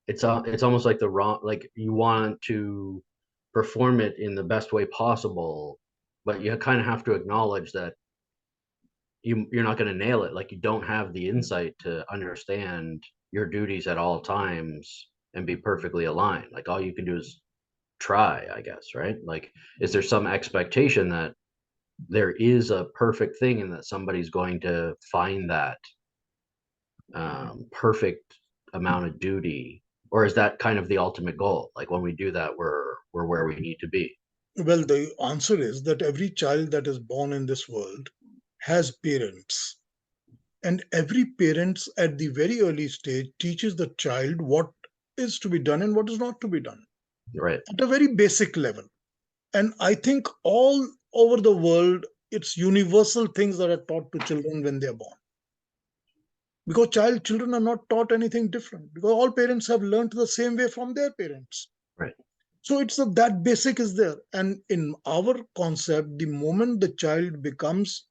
S2: it's almost like the wrong, like you want to perform it in the best way possible, but you kind of have to acknowledge that you're not going to nail it. Like, you don't have the insight to understand your duties at all times, and be perfectly aligned. Like all you can do is try, I guess, right? Like, is there some expectation that there is a perfect thing and that somebody's going to find that perfect amount of duty? Or is that kind of the ultimate goal? Like when we do that, we're where we need to be.
S1: Well, the answer is that every child that is born in this world has parents. And every parent at the very early stage teaches the child what is to be done and what is not to be done
S2: Right.
S1: at a very basic level. And I think all over the world, it's universal things that are taught to children when they're born. Because children are not taught anything different, because all parents have learned the same way from their parents.
S2: Right.
S1: So that basic is there. And in our concept, the moment the child becomes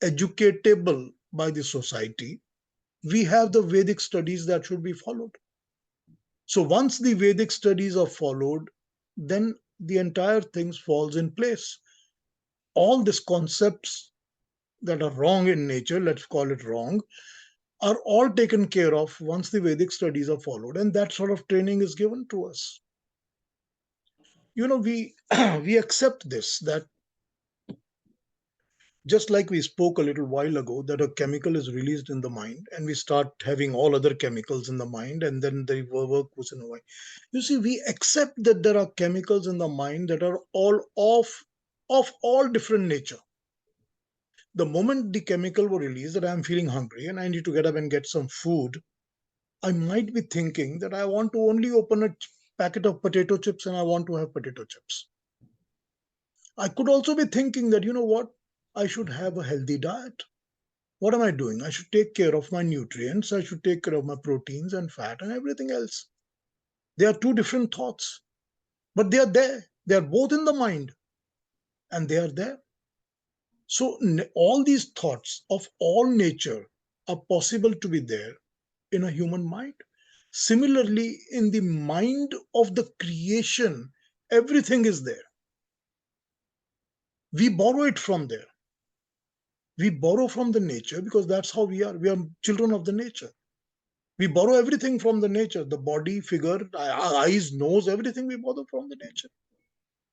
S1: educatable by the society, we have the Vedic studies that should be followed. So once the Vedic studies are followed, then the entire thing falls in place. All these concepts that are wrong in nature, let's call it wrong, are all taken care of once the Vedic studies are followed, and that sort of training is given to us. We we accept this, that just like we spoke a little while ago, that a chemical is released in the mind and we start having all other chemicals in the mind, and then the work was in the mind. You see, we accept that there are chemicals in the mind that are all of all different nature. The moment the chemical were released that I'm feeling hungry and I need to get up and get some food, I might be thinking that I want to only open a packet of potato chips and I want to have potato chips. I could also be thinking that, you know what, I should have a healthy diet. What am I doing? I should take care of my nutrients. I should take care of my proteins and fat and everything else. They are two different thoughts, but they are there. They are both in the mind and they are there. So all these thoughts of all nature are possible to be there in a human mind. Similarly, in the mind of the creation, everything is there. We borrow it from there. We borrow from the nature because that's how we are. We are children of the nature. We borrow everything from the nature, the body, figure, eyes, nose, everything we borrow from the nature.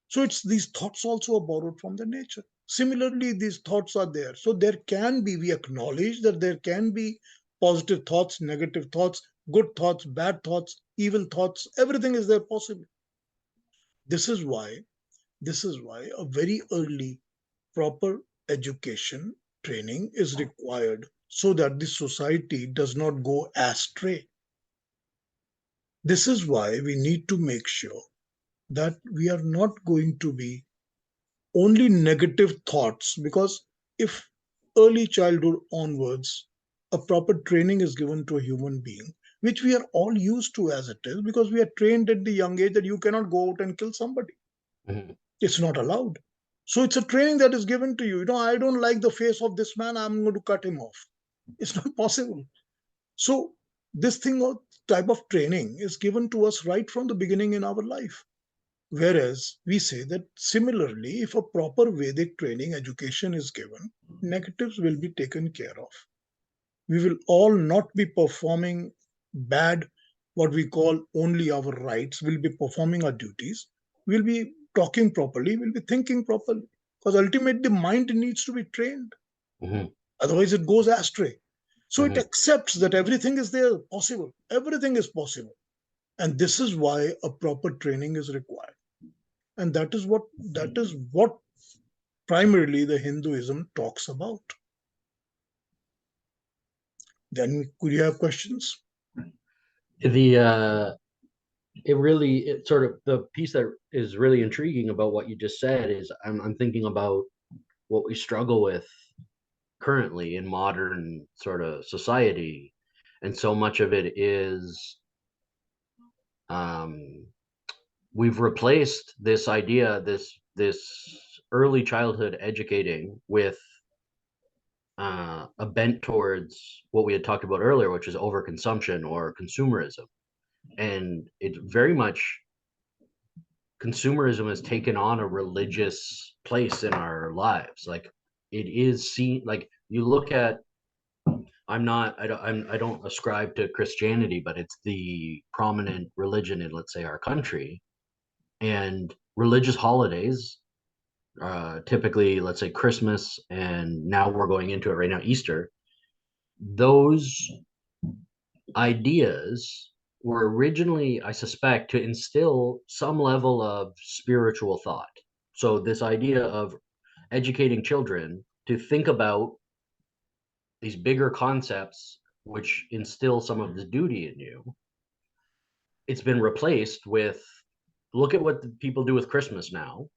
S1: So it's these thoughts also are borrowed from the nature. Similarly, these thoughts are there. So there can be, we acknowledge that there can be positive thoughts, negative thoughts, good thoughts, bad thoughts, evil thoughts, everything is there possible. This is why, this is why a very early proper education training is required so that the society does not go astray. This is why we need to make sure that we are not going to be only negative thoughts, because if early childhood onwards a proper training is given to a human being, which we are all used to as it is, because we are trained at the young age that you cannot go out and kill somebody.
S2: Mhm.
S1: It's not allowed. So it's a training that is given to you. I don't like the face of this man, I'm going to cut him off. It's not possible. So this thing of type of training is given to us right from the beginning in our life. Whereas we say that similarly, if a proper Vedic training education is given, negatives will be taken care of. We will all not be performing bad, what we call only our rights. We'll be performing our duties. We'll be talking properly. We'll be thinking properly. Because ultimately, the mind needs to be trained.
S2: Mhm.
S1: Otherwise, it goes astray. So it
S2: Mhm.
S1: accepts that everything is there, possible. Everything is possible. And this is why a proper training is required. And that is what primarily the Hinduism talks about. Then could you have questions?
S2: The it sort of the piece that is really intriguing about what you just said is I'm thinking about what we struggle with currently in modern sort of society, and so much of it is um, we've replaced this idea, this early childhood educating with a bent towards what we had talked about earlier, which is overconsumption or consumerism, and it very much consumerism has taken on a religious place in our lives. Like it is seen, like you look at I don't ascribe to Christianity, but it's the prominent religion in, let's say, our country. And religious holidays, typically, let's say Christmas, and now we're going into it right now, Easter. Those ideas were originally, I suspect, to instill some level of spiritual thought. So this idea of educating children to think about these bigger concepts which instill some of the duty in you, it's been replaced with, look at what the people do with Christmas now.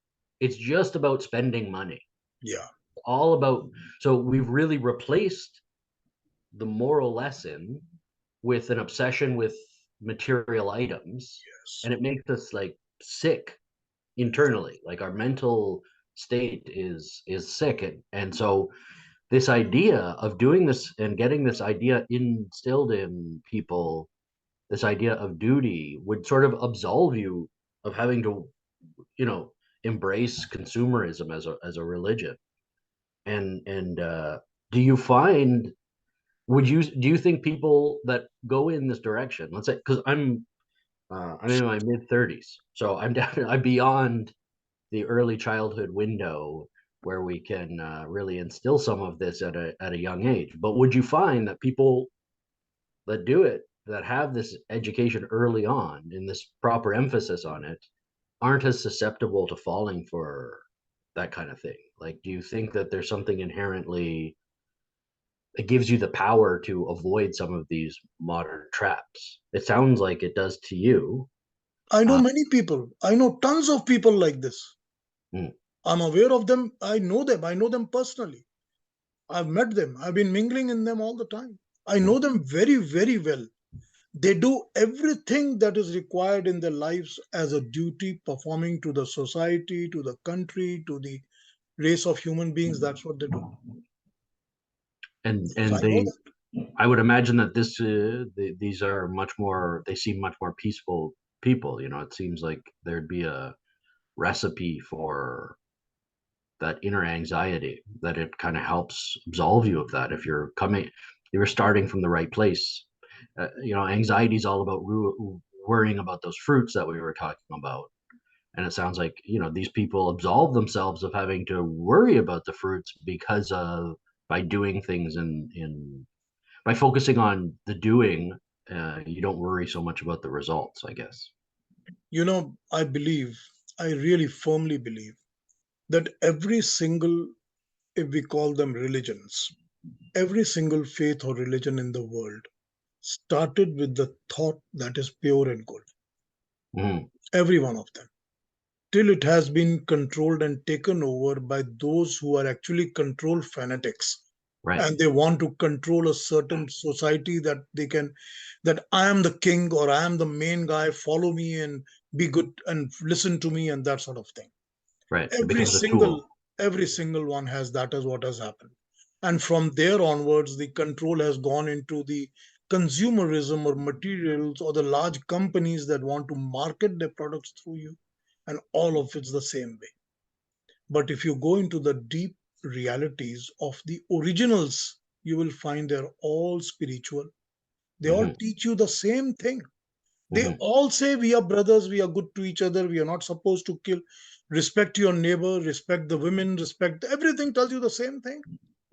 S2: It's just about spending money.
S1: Yeah.
S2: All about, so we've really replaced the moral lesson with an obsession with material items,
S1: Yes.
S2: and it makes us like sick internally. Like our mental state is sick, and so this idea of doing this and getting this idea instilled in people, this idea of duty, would sort of absolve you of having to, you know, embrace consumerism as a religion. And do you find, do you think people that go in this direction, let's say, because I'm in my mid 30s, so I'm definitely, I'm beyond the early childhood window where we can really instill some of this at a young age. But would you find that people that do it, that have this education early on and this proper emphasis on it, aren't as susceptible to falling for that kind of thing? Like, do you think that there's something inherently that gives you the power to avoid some of these modern traps? It sounds like it does to you.
S1: I know
S2: Uh,
S1: many people. I know tons of people like this.
S2: mm,
S1: I'm aware of them. I know them. I know them personally. I've met them. I've been mingling in them all the time. I
S2: mm,
S1: know them very, very well. They do everything that is required in their lives as a duty, performing to the society, to the country, to the race of human beings. That's what they do. So
S2: and
S1: I know
S2: they,
S1: that.
S2: I would imagine that these are much more, they seem much more peaceful people. You know, it seems like there'd be a recipe for that inner anxiety, that it kind of helps absolve you of that if you're coming, you're starting from the right place. You know, anxiety is all about worrying about those fruits that we were talking about. And it sounds like, you know, these people absolve themselves of having to worry about the fruits because of, by doing things in by focusing on the doing, you don't worry so much about the results, I guess.
S1: I believe, I really firmly believe that every single, if we call them religions, every single faith or religion in the world started with the thought that is pure and good.
S2: Mm,
S1: Every one of them. Till it has been controlled and taken over by those who are actually control fanatics,
S2: right,
S1: and they want to control a certain society, that they can, that I am the king or I am the main guy, follow me and be good and listen to me and that sort of thing.
S2: right. It
S1: every
S2: becomes a
S1: single
S2: tool.
S1: every single one has that, is what has happened. And from there onwards, the control has gone into the consumerism or materials, or the large companies that want to market their products through you, and all of it's the same way. But if you go into the deep realities of the originals, you will find they're all spiritual. They all
S2: Hmm.
S1: teach you the same thing. They
S2: Hmm.
S1: all say we are brothers, we are good to each other, we are not supposed to kill, respect your neighbor, respect the women, respect everything, tells you the same thing.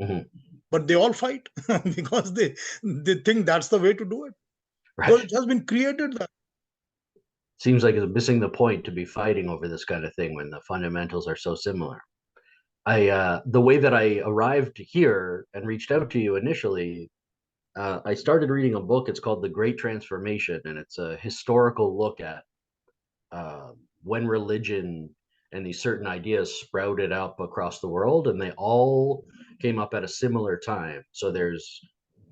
S2: Hmm.
S1: But they all fight because they think that's the way to do it, because
S2: Right.
S1: it has been created that.
S2: Seems like it's missing the point to be fighting over this kind of thing when the fundamentals are so similar. The way that I arrived here and reached out to you initially, I started reading a book. It's called The Great Transformation, and it's a historical look at uh, when religion and these certain ideas sprouted up across the world, and they all came up at a similar time. So there's,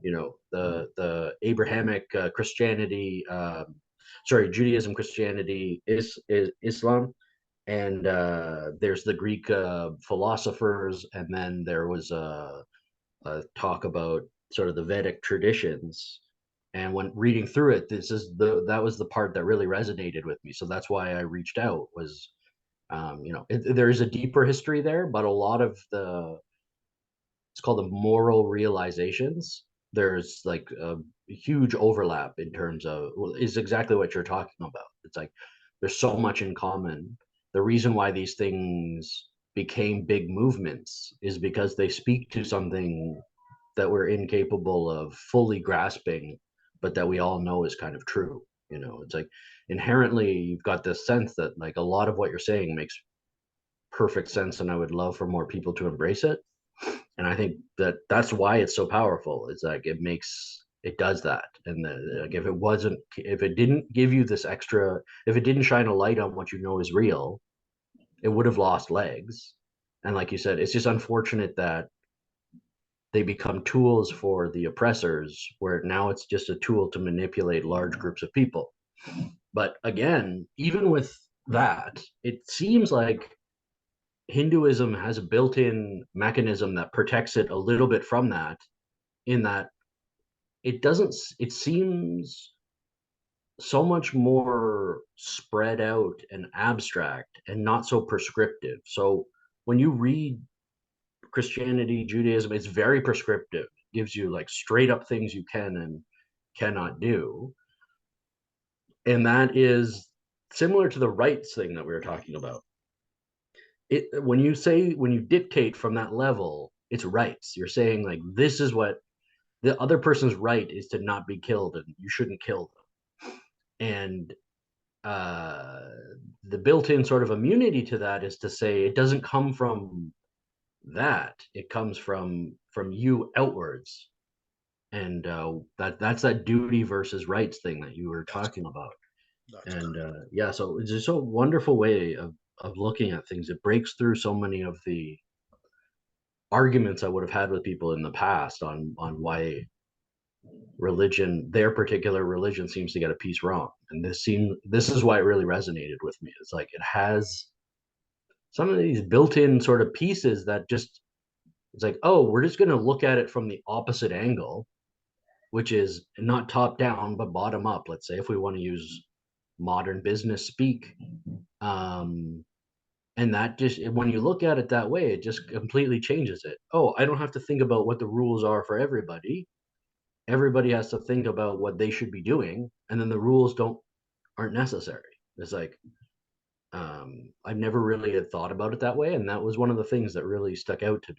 S2: you know, the Abrahamic Christianity, sorry, Judaism, Christianity, Islam, and there's the Greek philosophers, and then there was a talk about sort of the Vedic traditions. And when reading through it, this is the that was the part that really resonated with me. So that's why I reached out. Was you know, there is a deeper history there, but a lot of the, it's called the moral realizations. there's like a huge overlap in terms of, well, is exactly what you're talking about. It's like there's so much in common. The reason why these things became big movements is because they speak to something that we're incapable of fully grasping, but that we all know is kind of true. You know, it's like inherently you've got this sense that like a lot of what you're saying makes perfect sense, and I would love for more people to embrace it. And I think that that's why it's so powerful. It's like it does that. And like if it didn't give you this extra, if it didn't shine a light on what you know is real, it would have lost legs. And like you said, it's just unfortunate that they become tools for the oppressors, where now it's just a tool to manipulate large groups of people. But again, even with that, it seems like Hinduism has a built-in mechanism that protects it a little bit from that, in that it doesn't, it seems so much more spread out and abstract and not so prescriptive. So when you read Christianity, Judaism, it's very prescriptive. It gives you like straight up things you can and cannot do. And that is similar to the rights thing that we were talking about. When you dictate from that level, it's rights. You're saying like, this is what the other person's right is, to not be killed, and you shouldn't kill them. And uh, the built-in sort of immunity to that is to say it doesn't come from that, it comes from you outwards. And that's that duty versus rights thing that you were
S1: That's
S2: talking about.
S1: that's
S2: And
S1: correct.
S2: yeah, so it's just a wonderful way of looking at things. It breaks through so many of the arguments I would have had with people in the past on why their particular religion seems to get a piece wrong. And this is why it really resonated with me. It's like it has some of these built-in sort of pieces that just, it's like, oh, we're just going to look at it from the opposite angle, which is not top down but bottom up, let's say, if we want to use modern business speak. And that just, when you look at it that way, it just completely changes it. Oh, I don't have to think about what the rules are for everybody. Everybody has to think about what they should be doing, and then the rules aren't necessary. It's like, I've never really had thought about it that way, and that was one of the things that really stuck out to me.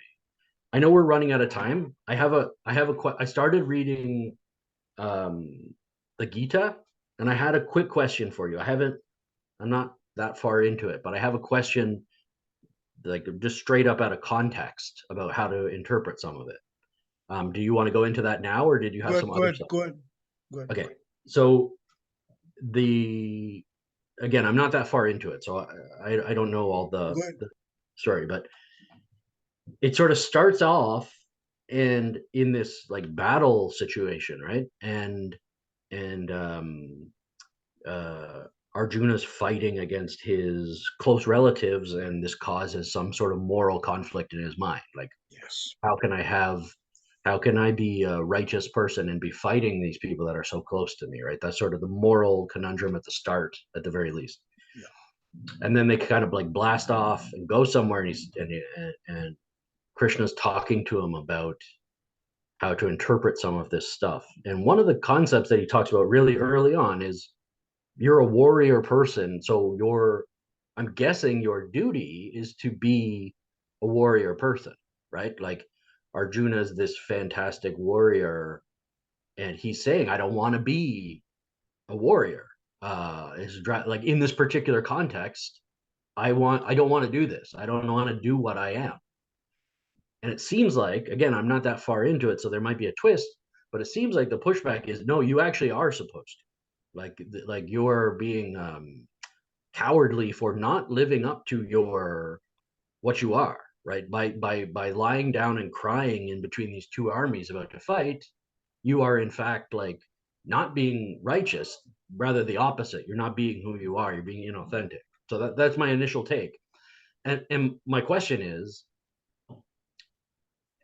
S2: I know we're running out of time. I started reading the Gita, and I had a quick question for you. I'm not that far into it, but I have a question, like just straight up out of context, about how to interpret some of it. Do you want to go into that now, or did you
S1: Go
S2: have
S1: ahead,
S2: some
S1: go
S2: other
S1: ahead,
S2: stuff?
S1: go ahead, go ahead, go
S2: Okay,
S1: ahead.
S2: so the again, I'm not that far into it, so I don't know all
S1: Go ahead.
S2: the story, but it sort of starts off and in this like battle situation, right? And uh Arjuna's fighting against his close relatives, and this causes some sort of moral conflict in his mind. Like,
S1: Yes.
S2: how can I have how can I be a righteous person and be fighting these people that are so close to me, right? That's sort of the moral conundrum at the start, at the very least.
S1: Yeah.
S2: And then they kind of like blast off and go somewhere, and and Krishna's talking to him about how to interpret some of this stuff. And one of the concepts that he talks about really early on is, you're a warrior person, so I'm guessing your duty is to be a warrior person, right? Like, Arjuna is this fantastic warrior, and he's saying, I don't want to be a warrior. Like, in this particular context, I don't want to do this. I don't want to do what I am. And it seems like, again, I'm not that far into it, so there might be a twist, but it seems like the pushback is, no, you actually are supposed to. Like you're being cowardly for not living up to your what you are, right? By lying down and crying in between these two armies about to fight, you are in fact like not being righteous, rather the opposite. You're not being who you are, you're being inauthentic. So that's my initial take. And my question is,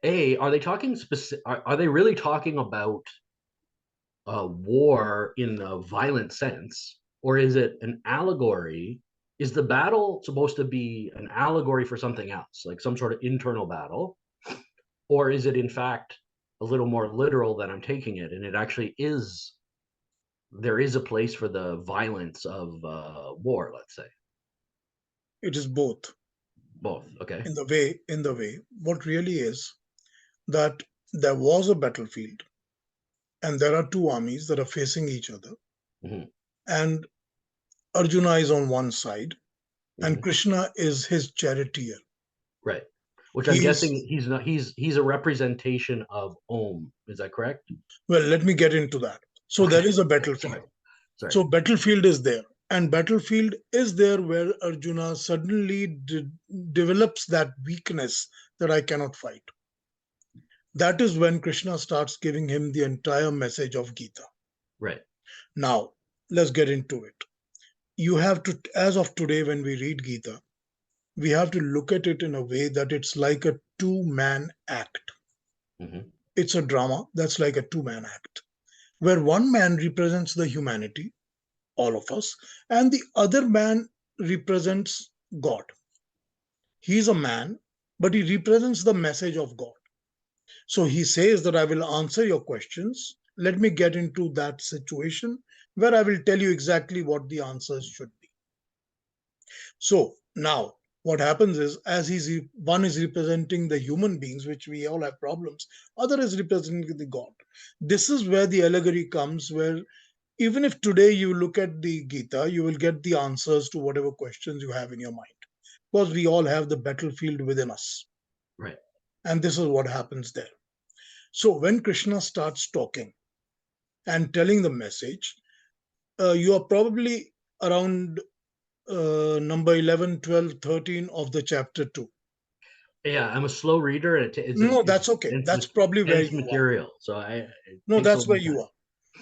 S2: are they talking specific, are they really talking about war in a violent sense, or is it an allegory? Is the battle supposed to be an allegory for something else, like some sort of internal battle, or is it in fact a little more literal than I'm taking it, and it actually is. There is a place for the violence of war. Let's say
S1: It is both.
S2: both. Okay.
S1: In the way, what really is that there was a battlefield and there are two armies that are facing each other,
S2: Hmm.
S1: and Arjuna is on one side and
S2: Hmm.
S1: Krishna is his charioteer.
S2: Right. Which I'm
S1: He's
S2: guessing he's not. He's a representation of Om. Is that correct?
S1: Well, let me get into that. So there
S2: Okay.
S1: is a
S2: Okay.
S1: battlefield.
S2: Sorry.
S1: So battlefield is there, and battlefield is there where Arjuna suddenly develops that weakness that I cannot fight. That is when Krishna starts giving him the entire message of Gita.
S2: Right.
S1: Now, let's get into it. You have to, as of today, when we read Gita, we have to look at it in a way that it's like a two-man act.
S2: Hmm.
S1: It's a drama that's like a two-man act, where one man represents the humanity, all of us, and the other man represents God. He's a man, but he represents the message of God. So he says that I will answer your questions. Let me get into that situation where I will tell you exactly what the answers should be. So now what happens is, as one is representing the human beings, which we all have problems, other is representing the God. This is where the allegory comes, where even if today you look at the Gita, you will get the answers to whatever questions you have in your mind, because we all have the battlefield within us.
S2: Right.
S1: And this is what happens there. So when Krishna starts talking and telling the message, you are probably around number 11, 12, 13 of the chapter 2.
S2: Yeah, I'm a slow reader, and
S1: No, that's okay. That's
S2: it's
S1: probably where
S2: dense
S1: you are.
S2: material, so it
S1: No,
S2: takes a
S1: that's where
S2: long
S1: you
S2: time.
S1: are.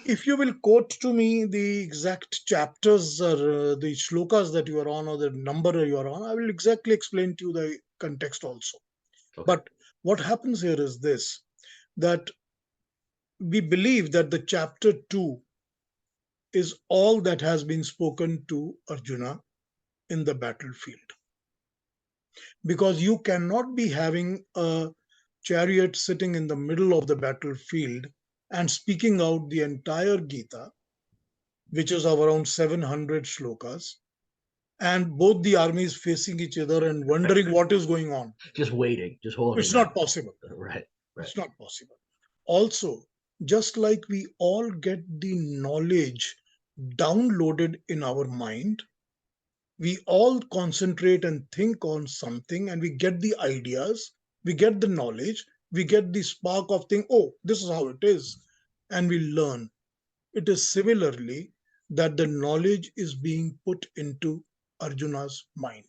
S1: If you will quote to me the exact chapters or the shlokas that you are on or the number you are on, I will exactly explain to you the context also.
S2: Okay.
S1: But what happens here is this, that we believe that the chapter 2 is all that has been spoken to Arjuna in the battlefield. Because you cannot be having a chariot sitting in the middle of the battlefield and speaking out the entire Gita, which is of around 700 shlokas, and both the armies facing each other and wondering what is going on.
S2: Just waiting, just holding
S1: It's
S2: that.
S1: not possible.
S2: Right. Right.
S1: It's not possible. Also, just like we all get the knowledge downloaded in our mind, we all concentrate and think on something and we get the ideas, we get the knowledge, we get the spark of thing, oh, this is how it is, and we learn. It is similarly that the knowledge is being put into Arjuna's mind.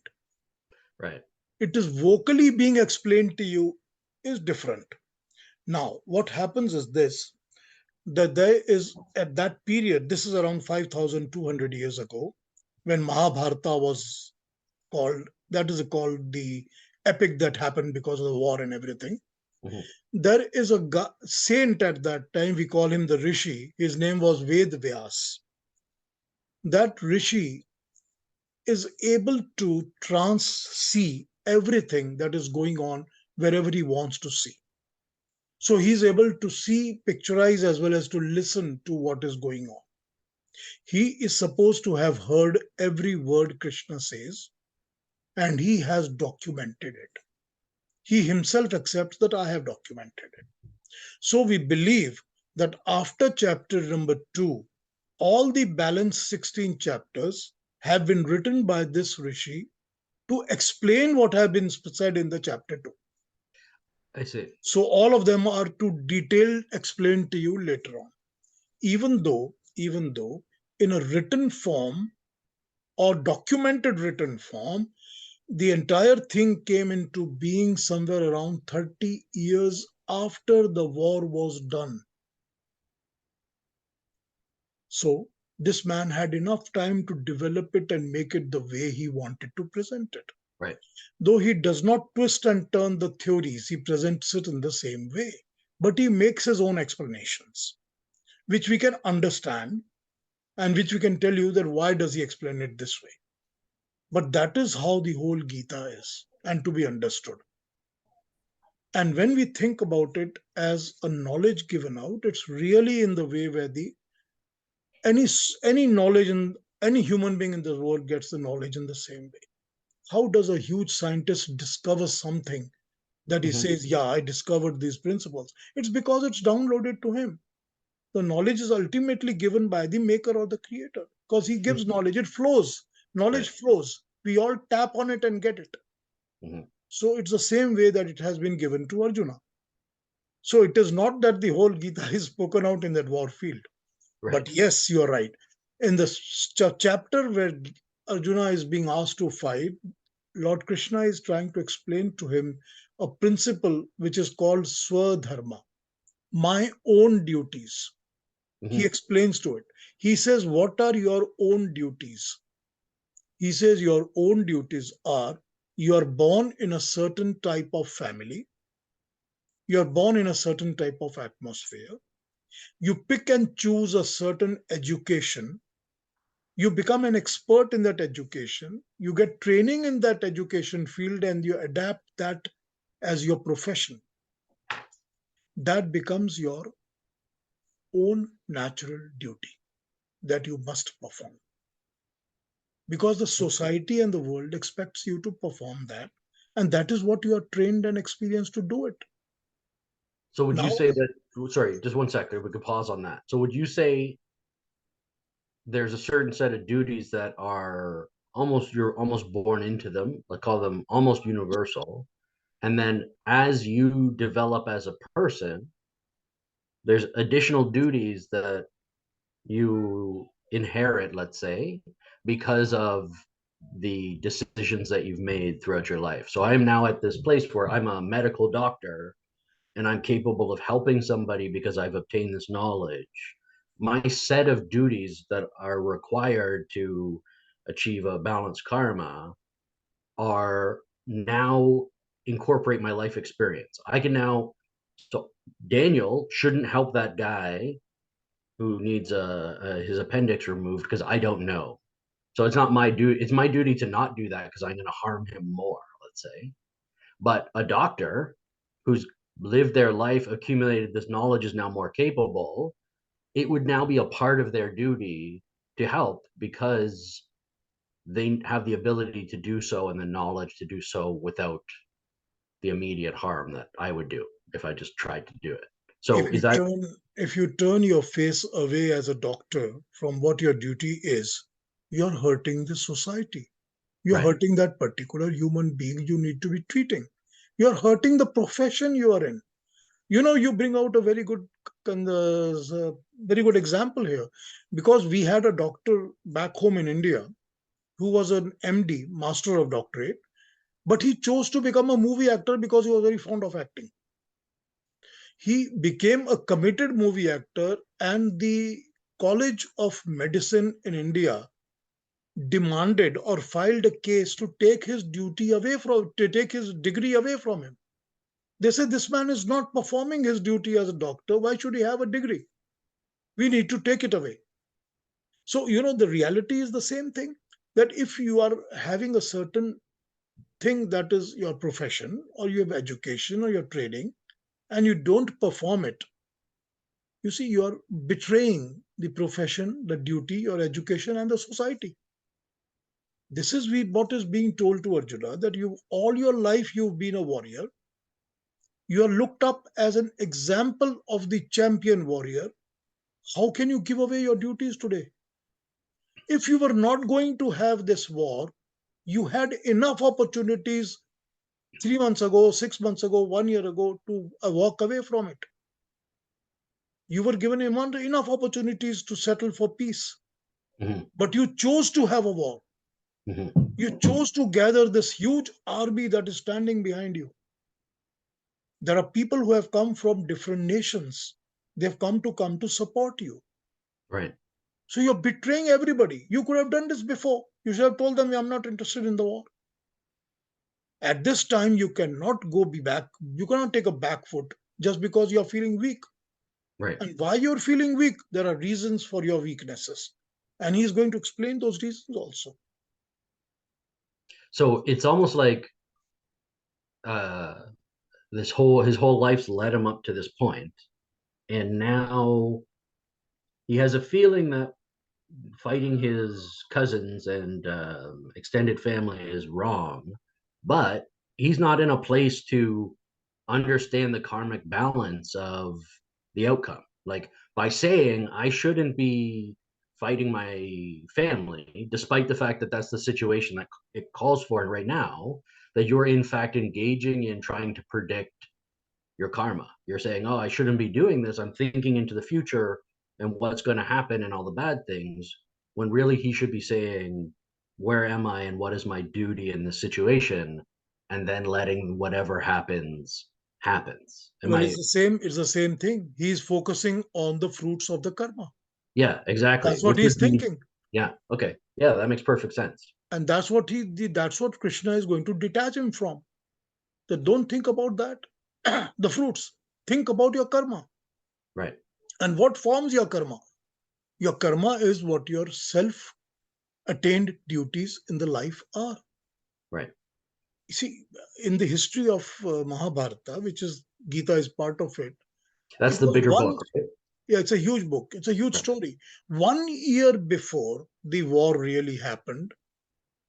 S2: Right.
S1: It is vocally being explained to you is different. Now, what happens is this, that there is at that period, this is around 5,200 years ago, when Mahabharata was called, that is called the epic that happened because of the war and everything.
S2: Hmm.
S1: There is a saint at that time, we call him the Rishi. His name was Ved Vyas. That Rishi is able to see everything that is going on wherever he wants to see. So he's able to see, picturize, as well as to listen to what is going on. He is supposed to have heard every word Krishna says, and he has documented it. He himself accepts that I have documented it. So we believe that after chapter number 2, all the balanced 16 chapters have been written by this Rishi to explain what have been said in the chapter 2.
S2: I see.
S1: So all of them are to detailed explain to you later on. Even though in a written form or documented written form, the entire thing came into being somewhere around 30 years after the war was done. So this man had enough time to develop it and make it the way he wanted to present it.
S2: Right.
S1: Though he does not twist and turn the theories, he presents it in the same way. But he makes his own explanations, which we can understand and which we can tell you that why does he explain it this way. But that is how the whole Gita is and to be understood. And when we think about it as a knowledge given out, it's really in the way where the any knowledge in any human being in the world gets the knowledge in the same way. How does a huge scientist discover something that he
S2: Mhm.
S1: says, yeah, I discovered these principles? It's because it's downloaded to him. The knowledge is ultimately given by the maker or the creator, because he gives
S2: Mhm.
S1: knowledge. It flows. Knowledge
S2: Right.
S1: flows. We all tap on it and get it.
S2: Mhm.
S1: So it's the same way that it has been given to Arjuna. So it is not that the whole Gita is spoken out in that war field.
S2: Right.
S1: But yes, you are right. In the chapter where Arjuna is being asked to fight, Lord Krishna is trying to explain to him a principle which is called Swadharma, my own duties. He
S2: Mhm.
S1: explains to it. He says, what are your own duties? He says, your own duties are, you are born in a certain type of family, you are born in a certain type of atmosphere, you pick and choose a certain education, you become an expert in that education, you get training in that education field, and you adapt that as your profession. That becomes your own natural duty that you must perform, because the society and the world expects you to perform that, and that is what you are trained and experienced to do it.
S2: So would you
S1: Now,
S2: say that, sorry, just one second, we could pause on that. So would you say there's a certain set of duties that are almost, you're almost born into them, like call them almost universal. And then as you develop as a person, there's additional duties that you inherit, let's say, because of the decisions that you've made throughout your life. So I am now at this place where I'm a medical doctor and I'm capable of helping somebody because I've obtained this knowledge. My set of duties that are required to achieve a balanced karma are now incorporate my life experience. I can now, so Daniel shouldn't help that guy who needs his appendix removed because I don't know. So it's not my duty. It's my duty to not do that because I'm going to harm him more, let's say. But a doctor who's lived their life, accumulated this knowledge, is now more capable. It would now be a part of their duty to help because they have the ability to do so and the knowledge to do so without the immediate harm that I would do if I just tried to do it.
S1: if
S2: So
S1: you
S2: is that
S1: turn if you turn your face away as a doctor from what your duty is, you're hurting the society. You're
S2: right?
S1: hurting that particular human being you need to be treating. You're hurting the profession you are in. You bring out a very good example here, because we had a doctor back home in India who was an MD, Master of Doctorate, but he chose to become a movie actor because he was very fond of acting. He became a committed movie actor, and the College of Medicine in India demanded or filed a case to take his degree away from him. They said, this man is not performing his duty as a doctor. Why should he have a degree? We need to take it away. So, the reality is the same thing, that if you are having a certain thing that is your profession, or you have education, or your training, and you don't perform it, you see, you are betraying the profession, the duty, your education, and the society. This is what is being told to Arjuna, that you all your life you've been a warrior. You are looked up as an example of the champion warrior. How can you give away your duties today? If you were not going to have this war, you had enough opportunities 3 months ago, 6 months ago, 1 year ago to walk away from it. You were given enough opportunities to settle for peace,
S2: Mm-hmm.
S1: but you chose to have a war.
S2: Mm-hmm.
S1: You chose to gather this huge army that is standing behind you. There are people who have come from different nations. They've come to support you.
S2: Right.
S1: So you're betraying everybody. You could have done this before. You should have told them, I'm not interested in the war. At this time, you cannot go be back. You cannot take a back foot just because you're feeling weak.
S2: Right.
S1: And why you're feeling weak, there are reasons for your weaknesses. And he's going to explain those reasons also.
S2: So it's almost like uh his whole life's led him up to this point, and now he has a feeling that fighting his cousins and extended family is wrong, but he's not in a place to understand the karmic balance of the outcome. Like, by saying I shouldn't be fighting my family, despite the fact that that's the situation that it calls for right now, that you're in fact engaging in trying to predict your karma. You're saying, oh, I shouldn't be doing this. I'm thinking into the future and what's going to happen and all the bad things, when really he should be saying, where am I and what is my duty in this situation? And then letting whatever happens. Am
S1: Well,
S2: I?
S1: it's the same thing. He's focusing on the fruits of the karma.
S2: Yeah, exactly.
S1: That's what
S2: Which
S1: he's
S2: would be,
S1: thinking.
S2: yeah, okay. Yeah, that makes perfect sense.
S1: And that's what that's what Krishna is going to detach him from. That don't think about that. The fruits. Think about your karma.
S2: Right,
S1: And what forms your karma? Your karma is what your self attained duties in the life are.
S2: right.
S1: You see, in the history of Mahabharata, which is Gita is part of it,
S2: That's
S1: it
S2: the
S1: was
S2: bigger
S1: one,
S2: book, right?
S1: yeah, it's a huge book. It's a huge
S2: Right.
S1: story. 1 year before the war really happened,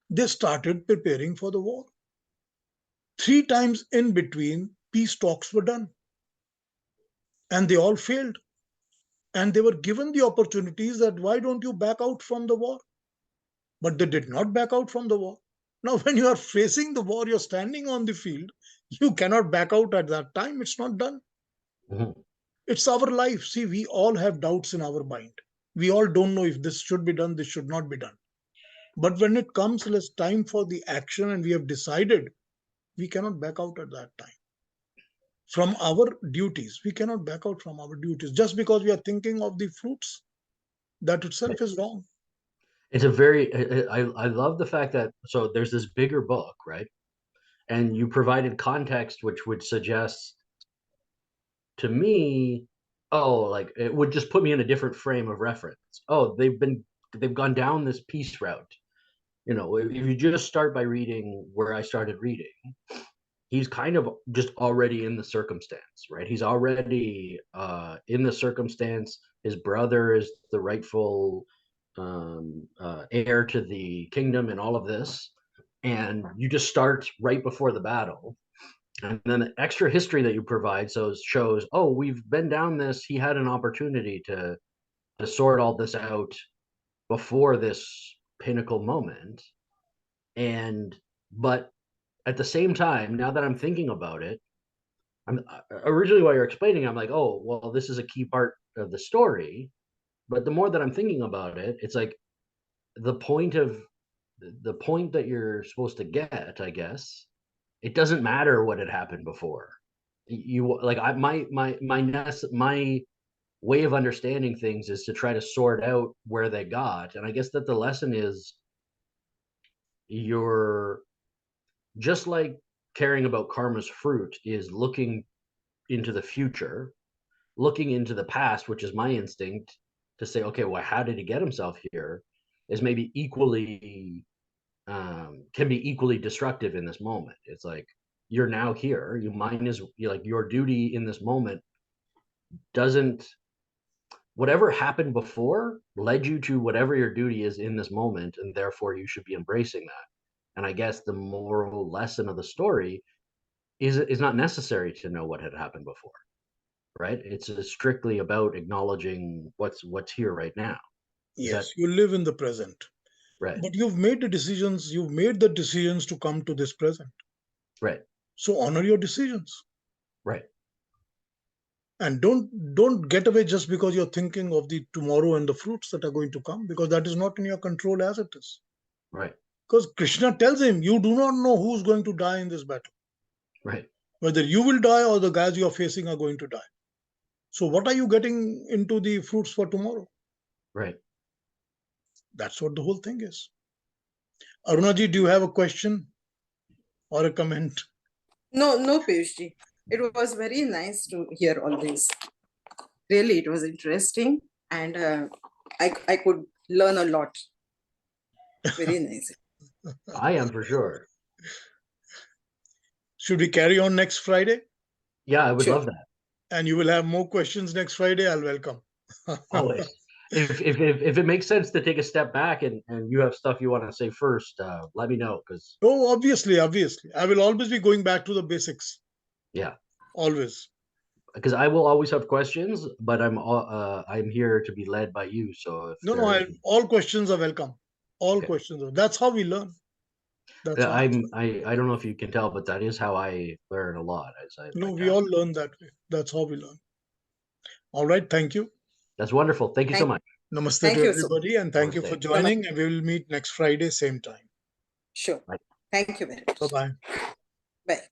S1: they started preparing for the war. 3 times in between, peace talks were done and they all failed. And they were given the opportunities that why don't you back out from the war? But they did not back out from the war. Now, when you are facing the war, you're standing on the field, you cannot back out at that time. It's not done.
S2: Mhm.
S1: It's our life. See, we all have doubts in our mind. We all don't know if this should be done, this should not be done. But when it comes less time for the action and we have decided, we cannot back out at that time. From our duties, we cannot back out from our duties. Just because we are thinking of the fruits, that itself is wrong.
S2: It's a very, I love the fact that, so there's this bigger book, right? And you provided context, which would suggest to me, oh, like it would just put me in a different frame of reference. Oh, they've gone down this peace route. You know, if you just start by reading where I started reading, he's kind of just already in the circumstance, right? He's already in the circumstance. His brother is the rightful heir to the kingdom and all of this. And you just start right before the battle. And then the extra history that you provide shows, oh, we've been down this. He had an opportunity to sort all this out before this pinnacle moment. And but at the same time, now that I'm thinking about it, I'm originally while you're explaining, I'm like, oh, well, this is a key part of the story. But the more that I'm thinking about it, it's like the point that you're supposed to get, I guess, it doesn't matter what had happened before. You like my way of understanding things is to try to sort out where they got. And I guess that the lesson is you're just like caring about karma's fruit is looking into the future, looking into the past, which is my instinct to say, okay, well, how did he get himself here? Is maybe equally can be equally destructive in this moment. It's like you're now here. Like your duty in this moment doesn't whatever happened before led you to whatever your duty is in this moment, and therefore you should be embracing that. And I guess the moral lesson of the story is not necessary to know what had happened before, right? It's strictly about acknowledging what's here right now. Is that
S1: Yes, you live in the present.
S2: right?
S1: But you've made the decisions to come to this present.
S2: Right.
S1: So honor your decisions.
S2: Right.
S1: And don't get away just because you're thinking of the tomorrow and the fruits that are going to come, because that is not in your control as it is.
S2: Right.
S1: Because Krishna tells him, you do not know who's going to die in this battle.
S2: Right.
S1: Whether you will die or the guys you're facing are going to die. So what are you getting into the fruits for tomorrow?
S2: Right.
S1: That's what the whole thing is. Arunaji, do you have a question or a comment?
S3: No, no, Piyushji. It was very nice to hear all this. Really, it was interesting, and I could learn a lot. Very nice.
S2: I am for sure.
S1: Should we carry on next Friday?
S2: Yeah, I would
S3: Sure.
S2: love that.
S1: And you will have more questions next Friday. I'll welcome.
S2: Always. If it makes sense to take a step back and you have stuff you want to say first, let me know, because
S1: Oh, obviously. I will always be going back to the basics.
S2: yeah,
S1: Always.
S2: because I will always have questions, but I'm here to be led by you. So if
S1: No,
S2: there's
S1: all questions are welcome. All
S2: Okay.
S1: questions. That's how we learn. That's how.
S2: I don't know if you can tell, but that is how I learn a lot.
S1: No, we all learn that way. That's how we learn. All right. Thank you.
S2: That's wonderful. Thank you so
S3: Thank-
S2: much.
S1: Namaste
S3: Thank
S1: to
S3: you so
S1: everybody. And thank you for
S2: Namaste.
S1: joining. And we will meet next Friday, same time.
S3: Sure.
S2: Bye.
S3: Thank you very much.
S1: Bye bye.
S3: Bye.